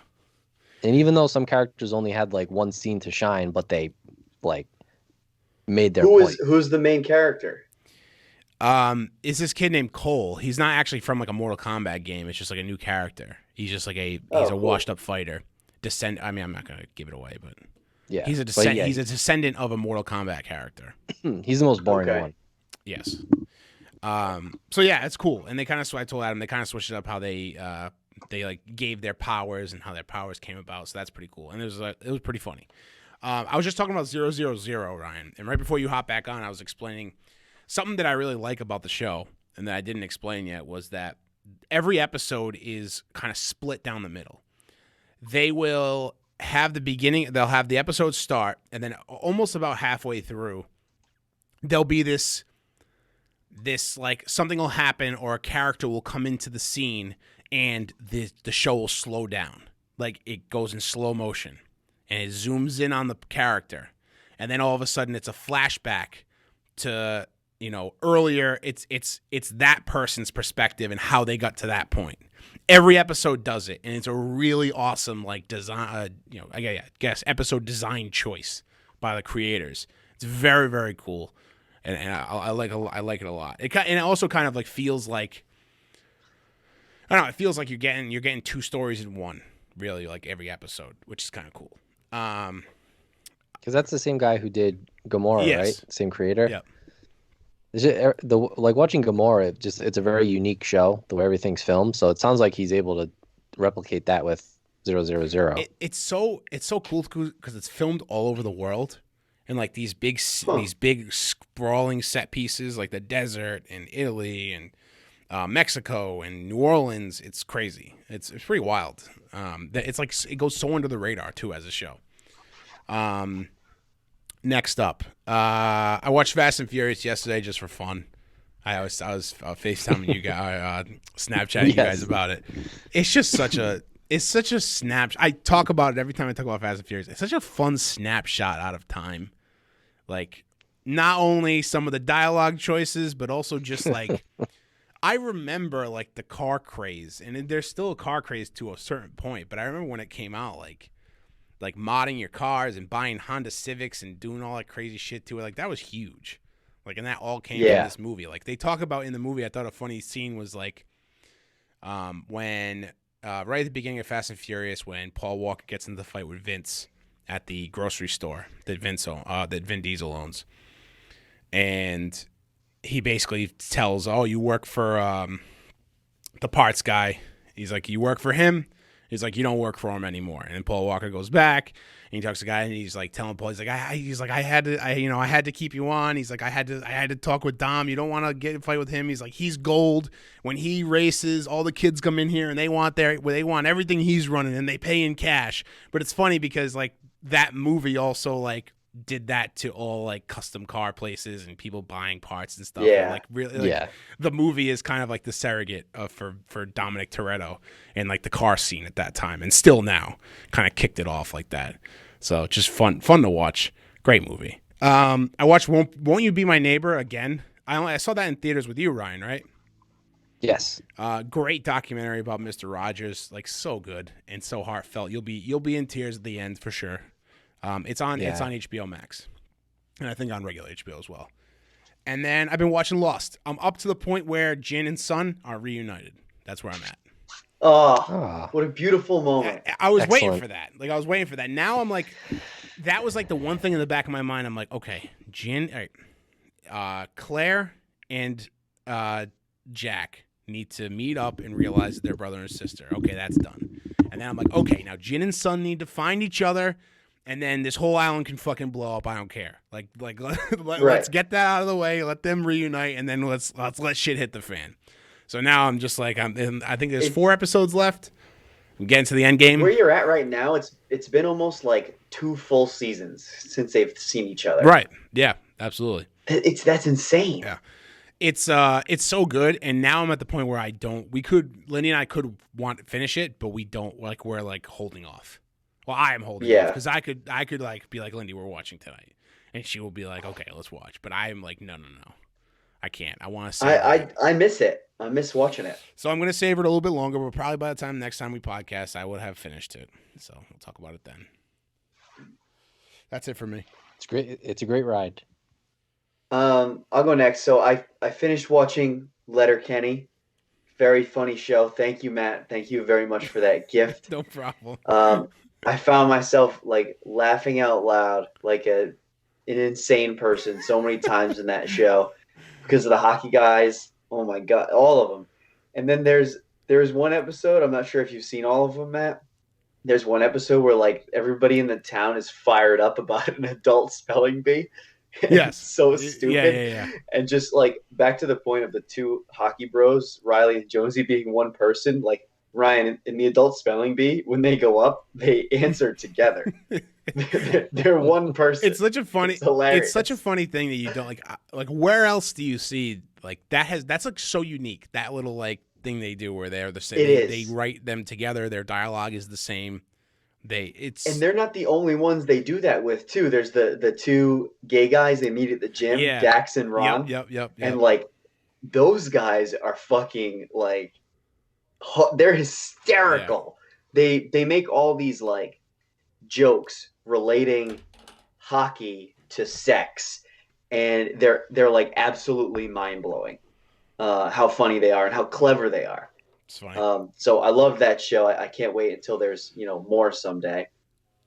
And even though some characters only had one scene to shine, but they made their point. Who's the main character? Is this kid named Cole? He's not actually from a Mortal Kombat game. It's just a new character. He's just he's a washed up fighter. I'm not gonna give it away, but Yeah, He's a but yeah, he's a descendant of a Mortal Kombat character. he's the most boring Okay. one. Yes. So yeah, it's cool. And they kind of, I told Adam, they kind of switched it up how they like gave their powers and how their powers came about. So that's pretty cool. And it was pretty funny. I was just talking about 000, Ryan. And right before you hop back on, I was explaining something that I really like about the show and that I didn't explain yet was that every episode is kind of split down the middle. They will have the beginning, they'll have the episode start, and then almost about halfway through, there'll be this like something will happen or a character will come into the scene and the show will slow down. Like it goes in slow motion and it zooms in on the character. And then all of a sudden it's a flashback to, earlier. It's that person's perspective and how they got to that point. Every episode does it, and it's a really awesome like design. I guess episode design choice by the creators. It's very, very cool, and I like it a lot. And it also kind of like feels like, I don't know. It feels like you're getting two stories in one, really, like every episode, which is kind of cool. Because that's the same guy who did Gamora, Yes. right? Same creator. Yep. Like watching Gamora, it's a very unique show, the way everything's filmed. So it sounds like he's able to replicate that with 000. It's so cool because it's filmed all over the world, and like these big sprawling set pieces, like the desert and Italy and Mexico and New Orleans. It's crazy. It's pretty wild. It's like it goes so under the radar too as a show. Next up, I watched Fast and Furious yesterday just for fun. I was FaceTiming you guys, Snapchatting you guys about it. It's just such a snapshot. I talk about it every time I talk about Fast and Furious. It's such a fun snapshot out of time. Like not only some of the dialogue choices, but also just like I remember like the car craze, and there's still a car craze to a certain point. But I remember when it came out, like modding your cars and buying Honda Civics and doing all that crazy shit to it. Like that was huge. Like, and that all came from this movie. Like they talk about in the movie, I thought a funny scene was like when right at the beginning of Fast and Furious, when Paul Walker gets into the fight with Vince at the grocery store that Vin Diesel owns. And he basically tells, oh, you work for the parts guy. He's like, you work for him? He's like, you don't work for him anymore. And then Paul Walker goes back and he talks to the guy and he's like telling Paul, I had to keep you on. He's like, I had to talk with Dom. You don't want to get in a fight with him. He's like, he's gold. When he races, all the kids come in here and they want everything he's running and they pay in cash. But it's funny because like that movie also like did that to all like custom car places and people buying parts and stuff. Yeah. And, like really, like, the movie is kind of like the surrogate for Dominic Toretto and like the car scene at that time, and still now kind of kicked it off like that. So just fun to watch. Great movie. I watched Won't You Be My Neighbor again. I saw that in theaters with you, Ryan, right? Yes. Great documentary about Mr. Rogers. Like so good and so heartfelt. You'll be in tears at the end for sure. It's on HBO Max, and I think on regular HBO as well. And then I've been watching Lost. I'm up to the point where Jin and Sun are reunited. That's where I'm at. Oh, what a beautiful moment. I was waiting Excellent. for that. Like I was waiting for that. Now I'm like, that was like the one thing in the back of my mind. I'm like, okay, Jin, Claire, and Jack need to meet up and realize that they're brother and sister. Okay, that's done. And then I'm like, okay, now Jin and Sun need to find each other. And then this whole island can fucking blow up. I don't care. Let's get that out of the way. Let them reunite, and then let's let shit hit the fan. So now I'm just like I think there's 4 episodes left. I'm getting to the end game. Where you're at right now, it's been almost like 2 full seasons since they've seen each other. Right? Yeah, absolutely. That's insane. Yeah, it's so good. And now I'm at the point where Lenny and I could want to finish it, but we don't. Like we're like holding off. Well, I am holding off because I could like be like, Lindy, we're watching tonight, and she will be like, okay, let's watch. But I am like, no, I can't. I want to see. I miss it. I miss watching it. So I'm going to save it a little bit longer, but probably by the next time we podcast, I would have finished it. So we'll talk about it then. That's it for me. It's great. It's a great ride. I'll go next. So I finished watching Letterkenny. Very funny show. Thank you, Matt. Thank you very much for that gift. No problem. I found myself like laughing out loud like an insane person so many times in that show because of the hockey guys. Oh my god, all of them. And then there's one episode. I'm not sure if you've seen all of them, Matt. There's one episode where like everybody in the town is fired up about an adult spelling bee. Yes. It's so Yeah, stupid. yeah. And just like back to the point of the two hockey bros, Riley and Jonesy being one person, like Ryan in the adult spelling bee, when they go up, they answer together. They're one person. It's such a funny. It's hilarious. It's such a funny thing that you don't like. Like, where else do you see like that? That's like so unique. That little like thing they do where they're the same. They write them together. Their dialogue is the same. And they're not the only ones they do that with too. There's the two gay guys they meet at the gym, Dax and Ron. Yep. And like those guys are fucking like they're hysterical. Yeah. They make all these like jokes relating hockey to sex, and they're like absolutely mind blowing. How funny they are and how clever they are. It's funny. So I love that show. I can't wait until there's more someday.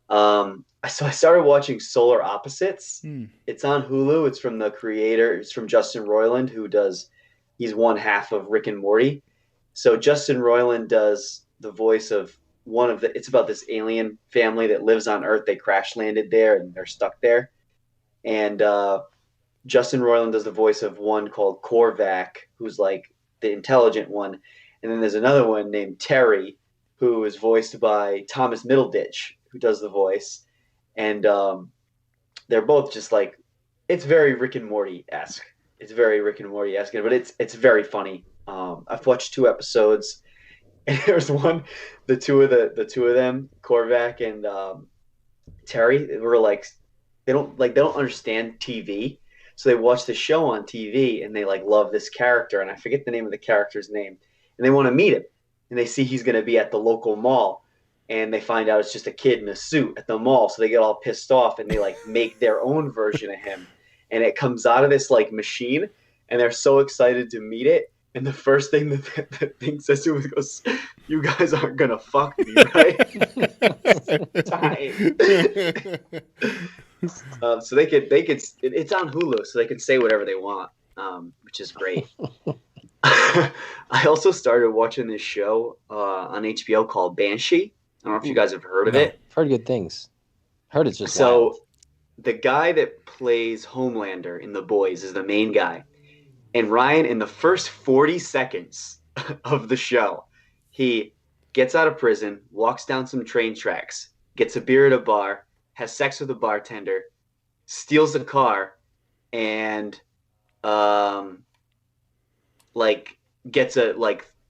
So I started watching Solar Opposites. It's on Hulu. It's from the creator. It's from Justin Roiland, he's one half of Rick and Morty. So Justin Roiland does the voice of it's about this alien family that lives on Earth. They crash landed there and they're stuck there. And Justin Roiland does the voice of one called Korvac, who's like the intelligent one. And then there's another one named Terry, who is voiced by Thomas Middleditch, who does the voice. And they're both just like, it's very Rick and Morty-esque. It's very Rick and Morty-esque, but it's very funny. I've watched 2 episodes, and there's one, the two of them, Korvac and Terry, were like, they don't understand TV. So they watch the show on TV and they like love this character, and I forget the name of the character's name. And they want to meet him, and they see he's going to be at the local mall, and they find out it's just a kid in a suit at the mall. So they get all pissed off, and they like make their own version of him, and it comes out of this like machine, and they're so excited to meet it. And the first thing that the thing says to him goes, "You guys aren't gonna fuck me, right?" So they could. It's on Hulu, so they can say whatever they want, which is great. I also started watching this show on HBO called Banshee. I don't know if you guys have heard of it. I've heard good things. Heard it's just so wild. The guy that plays Homelander in The Boys is the main guy. And Ryan, in the first 40 seconds of the show, he gets out of prison, walks down some train tracks, gets a beer at a bar, has sex with a bartender, steals a car, and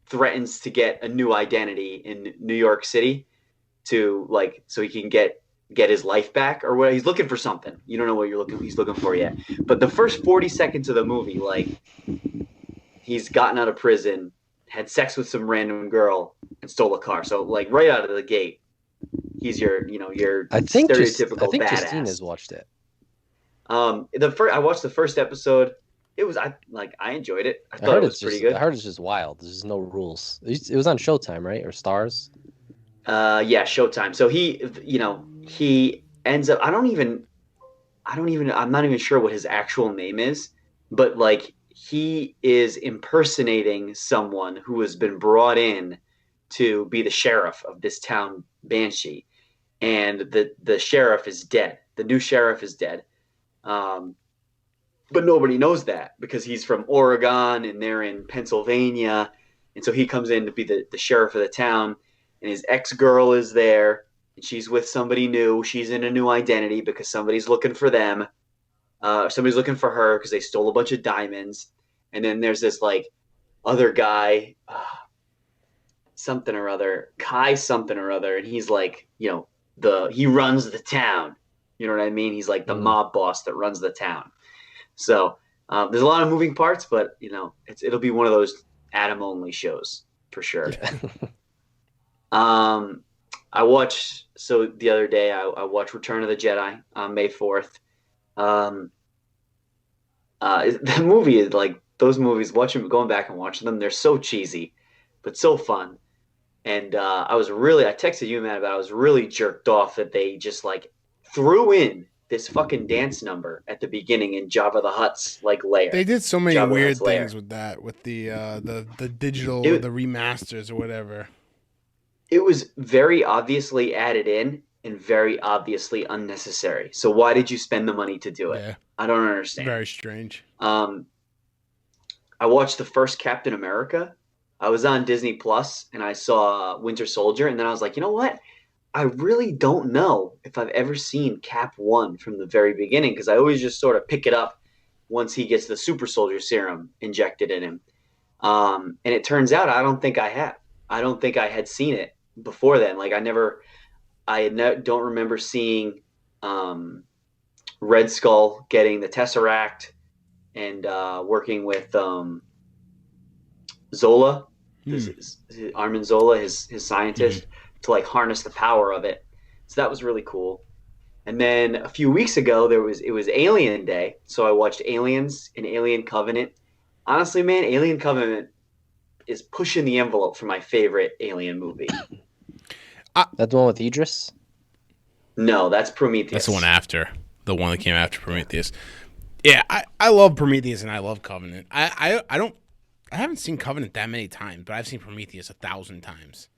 threatens to get a new identity in New York City to so he can get his life back or what. He's looking for something. You don't know what he's looking for yet. But the first 40 seconds of the movie, he's gotten out of prison, had sex with some random girl, and stole a car. So right out of the gate, he's your stereotypical I think badass. Justine has watched it. I watched the first episode. It was I enjoyed it. I thought it was pretty good. I heard it's just wild. There's no rules. It was on Showtime, right? Or Stars? Yeah, Showtime. So he ends up. I'm not even sure what his actual name is, but he is impersonating someone who has been brought in to be the sheriff of this town, Banshee, and the sheriff is dead. The new sheriff is dead. But nobody knows that because he's from Oregon and they're in Pennsylvania. And so he comes in to be the sheriff of the town, and his ex-girl is there, and she's with somebody new. She's in a new identity because somebody's looking for them. Somebody's looking for her because they stole a bunch of diamonds. And then there's this other guy, something or other, Kai something or other. And he's he runs the town. You know what I mean? He's the mob boss that runs the town. So there's a lot of moving parts, but it'll be one of those Adam only shows for sure. I watched the other day I watched Return of the Jedi on May 4th. The movie is those movies, going back and watching them, they're so cheesy, but so fun. And I texted you, man, but I was really jerked off that they just like threw in this fucking dance number at the beginning in Jabba the Hutt's like lair. They did so many Jabba the weird Hutt's lair. things with that, with the digital, It- the remasters or whatever. It was very obviously added in and very obviously unnecessary. So why did you spend the money to do it? Yeah, I don't understand. very strange. I watched the first Captain America. I was on Disney Plus and I saw Winter Soldier, and then I was like, you know what? I really don't know if I've ever seen Cap 1 from the very beginning, because I always just sort of pick it up once he gets the super soldier serum injected in him. And it turns out I don't think I have. I don't think I had seen it before then. Like don't remember seeing Red Skull getting the Tesseract and working with Zola, Armin Zola, his scientist, to like harness the power of it. So that was really cool. And then a few weeks ago, it was Alien Day, so I watched Aliens and Alien Covenant. Honestly, man, Alien Covenant is pushing the envelope for my favorite Alien movie. That's the one with Idris? No, that's Prometheus. That's the one that came after Prometheus. Yeah, I love Prometheus and I love Covenant. I haven't seen Covenant that many times, but I've seen Prometheus 1,000 times.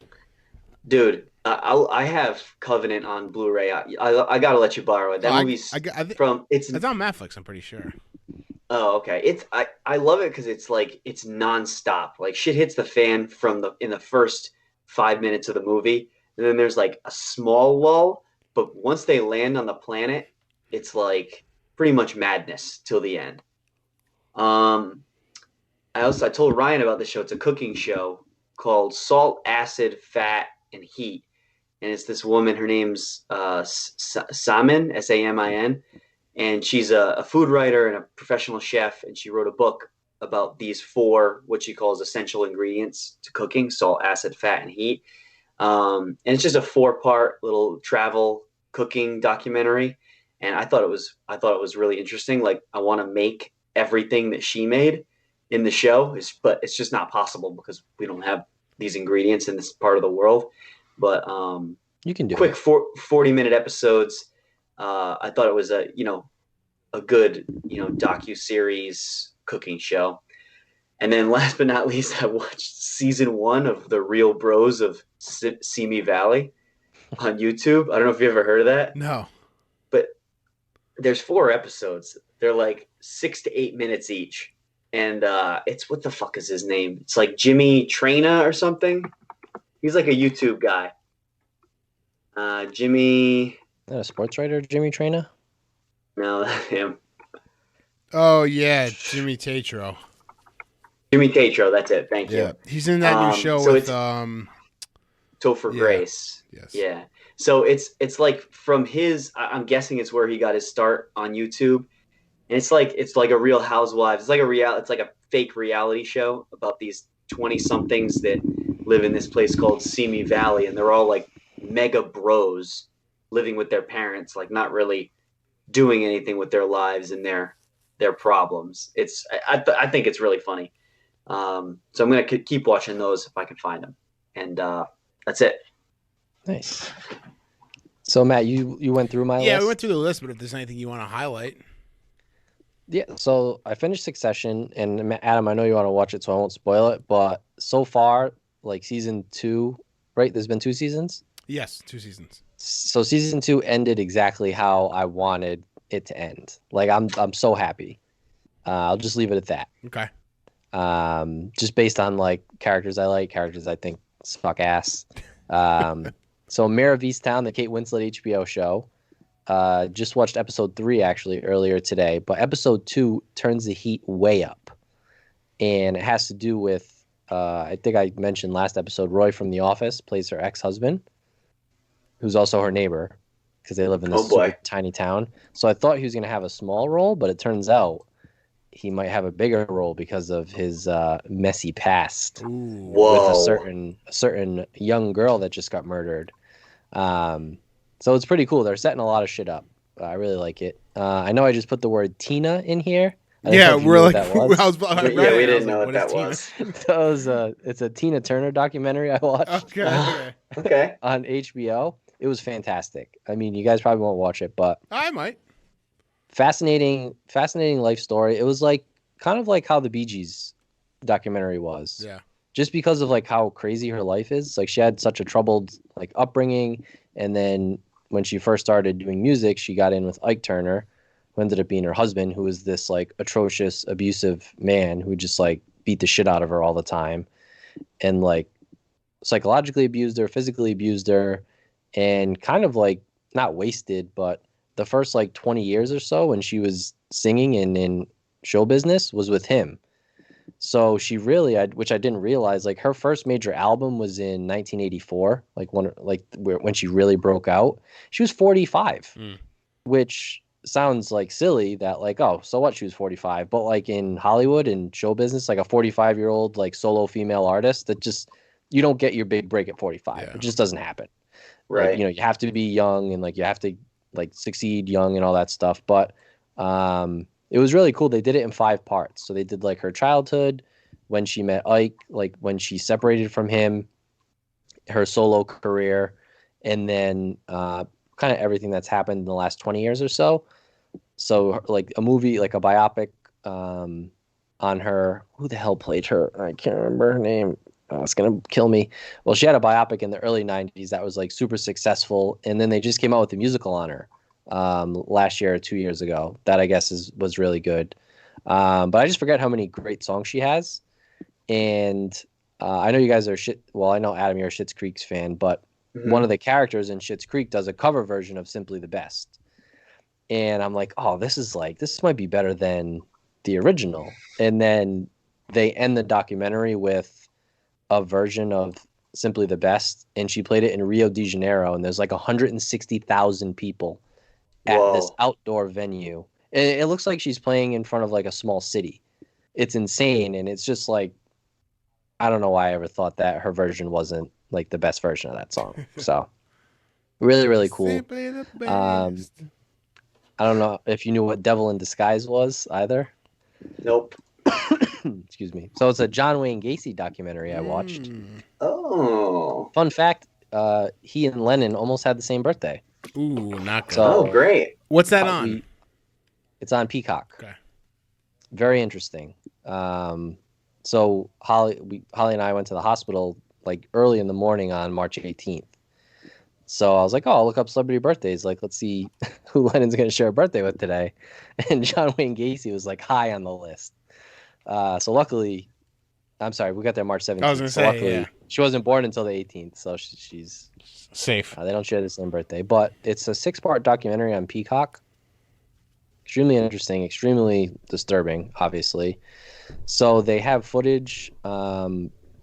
Dude, I have Covenant on Blu-ray. I gotta let you borrow it. That movie's it's on Netflix, I'm pretty sure. Oh, okay. I love it because it's nonstop. Like shit hits the fan in the first 5 minutes of the movie, and then there's like a small lull. But once they land on the planet, it's like pretty much madness till the end. I told Ryan about the show. It's a cooking show called Salt, Acid, Fat, and Heat, and it's this woman. Her name's Samin, Samin, and she's a food writer and a professional chef. And she wrote a book about these 4 what she calls essential ingredients to cooking: salt, acid, fat, and heat. And it's just a 4-part little travel cooking documentary. And I thought it was really interesting. Like, I want to make everything that she made in the show, but it's just not possible because we don't have these ingredients in this part of the world. But you can do quick it. 40-minute episodes. I thought it was a good docu-series cooking show. And then last but not least, I watched season 1 of The Real Bros of Simi Valley on YouTube. I don't know if you ever heard of that. No. But there's 4 episodes. They're like 6 to 8 minutes each. And it's, what the fuck is his name? It's like Jimmy Traina or something. He's like a YouTube guy. Jimmy. Not a sports writer, Jimmy Traina? No, that's him. Oh, yeah, Jimmy Tatro. Jimmy Tatro, that's it. Thank Yeah, you. he's in that new show so with Topher Grace. Yes. Yeah. So it's like from his. I'm guessing it's where he got his start on YouTube, and it's like a Real Housewives. It's like a fake reality show about these 20-somethings that live in this place called Simi Valley, and they're all like mega bros living with their parents, like not really doing anything with their lives and their problems. I think it's really funny. So I'm gonna keep watching those if I can find them, and that's it. Nice. So Matt, you went through my list? Yeah, we went through the list, but if there's anything you want to highlight. Yeah, so I finished Succession, and Adam, I know you want to watch it, so I won't spoil it, but so far, like season 2, right? There's been 2 seasons? Yes, 2 seasons. So season 2 ended exactly how I wanted it to end. Like, I'm so happy. I'll just leave it at that. Okay. Just based on like characters I think suck ass. So Mayor of Easttown, the Kate Winslet HBO show, just watched episode 3 actually earlier today, but episode 2 turns the heat way up, and it has to do with I think I mentioned last episode, Roy from The Office plays her ex-husband, who's also her neighbor because they live in this super tiny town. So I thought he was going to have a small role, but it turns out he might have a bigger role because of his messy past with a certain young girl that just got murdered. So it's pretty cool. They're setting a lot of shit up. I really like it. I know I just put the word Tina in here. I didn't know if you knew what that was. I was Yeah, right, we I didn't was know like, what that is Tina? was. That was it's a Tina Turner documentary I watched Okay. Okay. on HBO. It was fantastic. I mean, you guys probably won't watch it, but I might. fascinating life story. It was like kind of like how the Bee Gees documentary was. Yeah. Just because of like how crazy her life is. Like she had such a troubled like upbringing, and then when she first started doing music, she got in with Ike Turner, who ended up being her husband, who was this like atrocious, abusive man who just like beat the shit out of her all the time, and like psychologically abused her, physically abused her, and kind of like not wasted, but the first like 20 years or so when she was singing and in show business was with him. So she really, which I didn't realize, like her first major album was in 1984, when she really broke out. She was 45, which sounds like silly that like, oh, so what? She was 45, but like in Hollywood and show business, like a 45-year-old like solo female artist that just you don't get your big break at 45. Yeah. It just doesn't happen. Right. Like, you have to be young and like you have to like succeed young and all that stuff. But it was really cool. They did it in 5 parts. So they did like her childhood, when she met Ike, like when she separated from him, her solo career, and then kind of everything that's happened in the last 20 years or so. So like a movie, like a biopic on her. Who the hell played her? I can't remember her name. It's gonna kill me. Well, she had a biopic in the early 90s that was like super successful, and then they just came out with a musical on her last year or 2 years ago that I guess was really good. But I just forget how many great songs she has. And I know you guys are I know Adam, you're a Schitt's Creek's fan, but one of the characters in Schitt's Creek does a cover version of Simply the Best. And I'm like, oh, this might be better than the original. And then they end the documentary with a version of Simply the Best, and she played it in Rio de Janeiro, and there's like 160,000 people at this outdoor venue. And it looks like she's playing in front of like a small city. It's insane, and it's just like, I don't know why I ever thought that her version wasn't like the best version of that song. So really, really cool. Simply the best. I don't know if you knew what Devil in Disguise was either. Nope. Excuse me. So it's a John Wayne Gacy documentary I watched. Oh. Fun fact, he and Lennon almost had the same birthday. Ooh, not good. So- Oh, great. What's that on? It's on Peacock. Okay. Very interesting. So Holly and I went to the hospital like early in the morning on March 18th. So I was like, oh, I'll look up celebrity birthdays. Like, let's see who Lennon's going to share a birthday with today. And John Wayne Gacy was like high on the list. So luckily, I'm sorry, we got there March 17th. I was going to so say, luckily, yeah. she wasn't born until the 18th. So she's Safe. they don't share the same birthday. But it's a 6-part documentary on Peacock. Extremely interesting, extremely disturbing, obviously. So they have footage.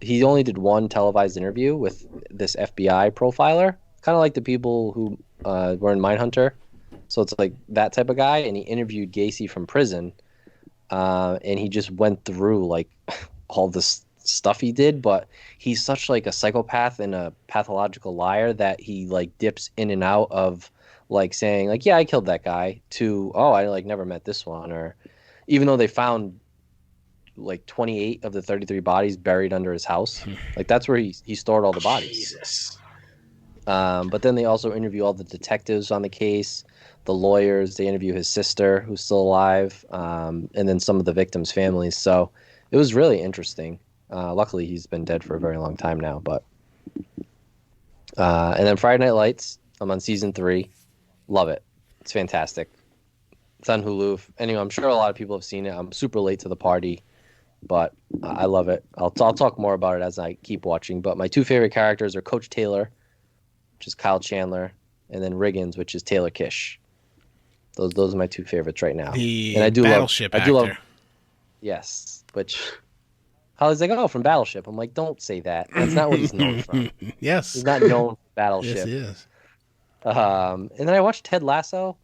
He only did one televised interview with this FBI profiler, kind of like the people who were in Mindhunter. So it's like that type of guy, and he interviewed Gacy from prison, and he just went through like all this stuff he did. But he's such like a psychopath and a pathological liar that he like dips in and out of like saying like, yeah, I killed that guy, to, oh, I like never met this one. Or even though they found like 28 of the 33 bodies buried under his house, like that's where he stored all the bodies. Jesus. But then they also interview all the detectives on the case, the lawyers. They interview his sister, who's still alive, and then some of the victims' families. So it was really interesting. Luckily, he's been dead for a very long time now. But and then Friday Night Lights, I'm on season 3. Love it. It's fantastic. It's on Hulu. Anyway, I'm sure a lot of people have seen it. I'm super late to the party, but I love it. I'll talk more about it as I keep watching. But my 2 favorite characters are Coach Taylor, which is Kyle Chandler, and then Riggins, which is Taylor Kish. Those are my 2 favorites right now. The and I do Battleship love, actor. I do love, yes. Which Holly's like, oh, from Battleship. I'm like, don't say that. That's not what he's known from. Yes. He's not known for Battleship. Yes, he is. And then I watched Ted Lasso,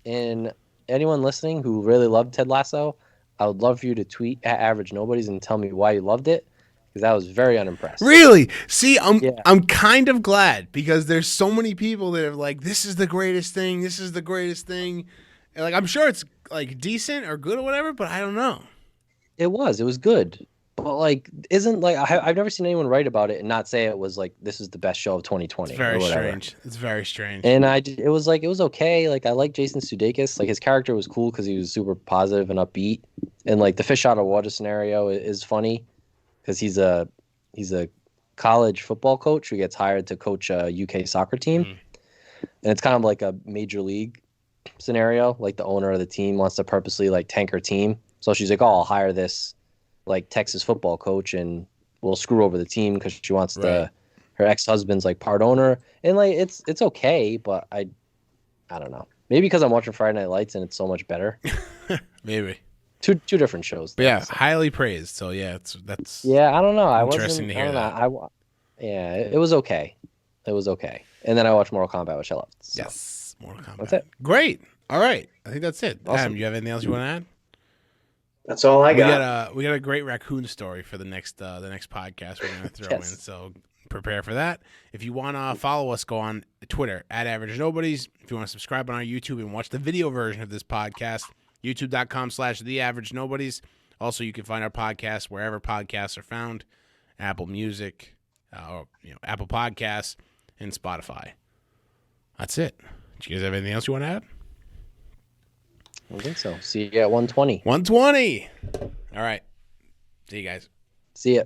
and anyone listening who really loved Ted Lasso, I would love for you to tweet at Average Nobodies and tell me why you loved it, because I was very unimpressed. Really? See, Yeah. I'm kind of glad, because there's so many people that are like, this is the greatest thing. This is the greatest thing. And like, I'm sure it's like decent or good or whatever, but I don't know. It was good. But like, isn't like I've never seen anyone write about it and not say it was like this is the best show of 2020 It's or very whatever. strange. It's very strange. And it was like it was okay. Like I like Jason Sudeikis. Like his character was cool because he was super positive and upbeat. And like the fish out of water scenario is funny because he's a college football coach who gets hired to coach a UK soccer team, and it's kind of like a major league scenario. Like the owner of the team wants to purposely like tank her team, so she's like, "Oh, I'll hire this like Texas football coach and we'll screw over the team because she wants her ex-husband's like part owner." And like it's okay, but I don't know. Maybe because I'm watching Friday Night Lights and it's so much better. Maybe. Two different shows. But yeah, highly praised. So yeah, that's I don't know. interesting to hear that. It was okay. It was okay. And then I watched Mortal Kombat, which I loved. So. Yes, Mortal Kombat. That's it. Great. All right, I think that's it. Awesome. Adam, do you have anything else you want to add? That's all I got. We got a great raccoon story for the next podcast we're gonna throw in. So prepare for that. If you want to follow us, go on Twitter at Average Nobodies. If you want to subscribe on our YouTube and watch the video version of this podcast, youtube.com/The Average Nobodies. Also, you can find our podcast wherever podcasts are found, Apple Music, or Apple Podcasts, and Spotify. That's it. Do you guys have anything else you want to add? I don't think so. See you at 120. 120. All right. See you guys. See ya.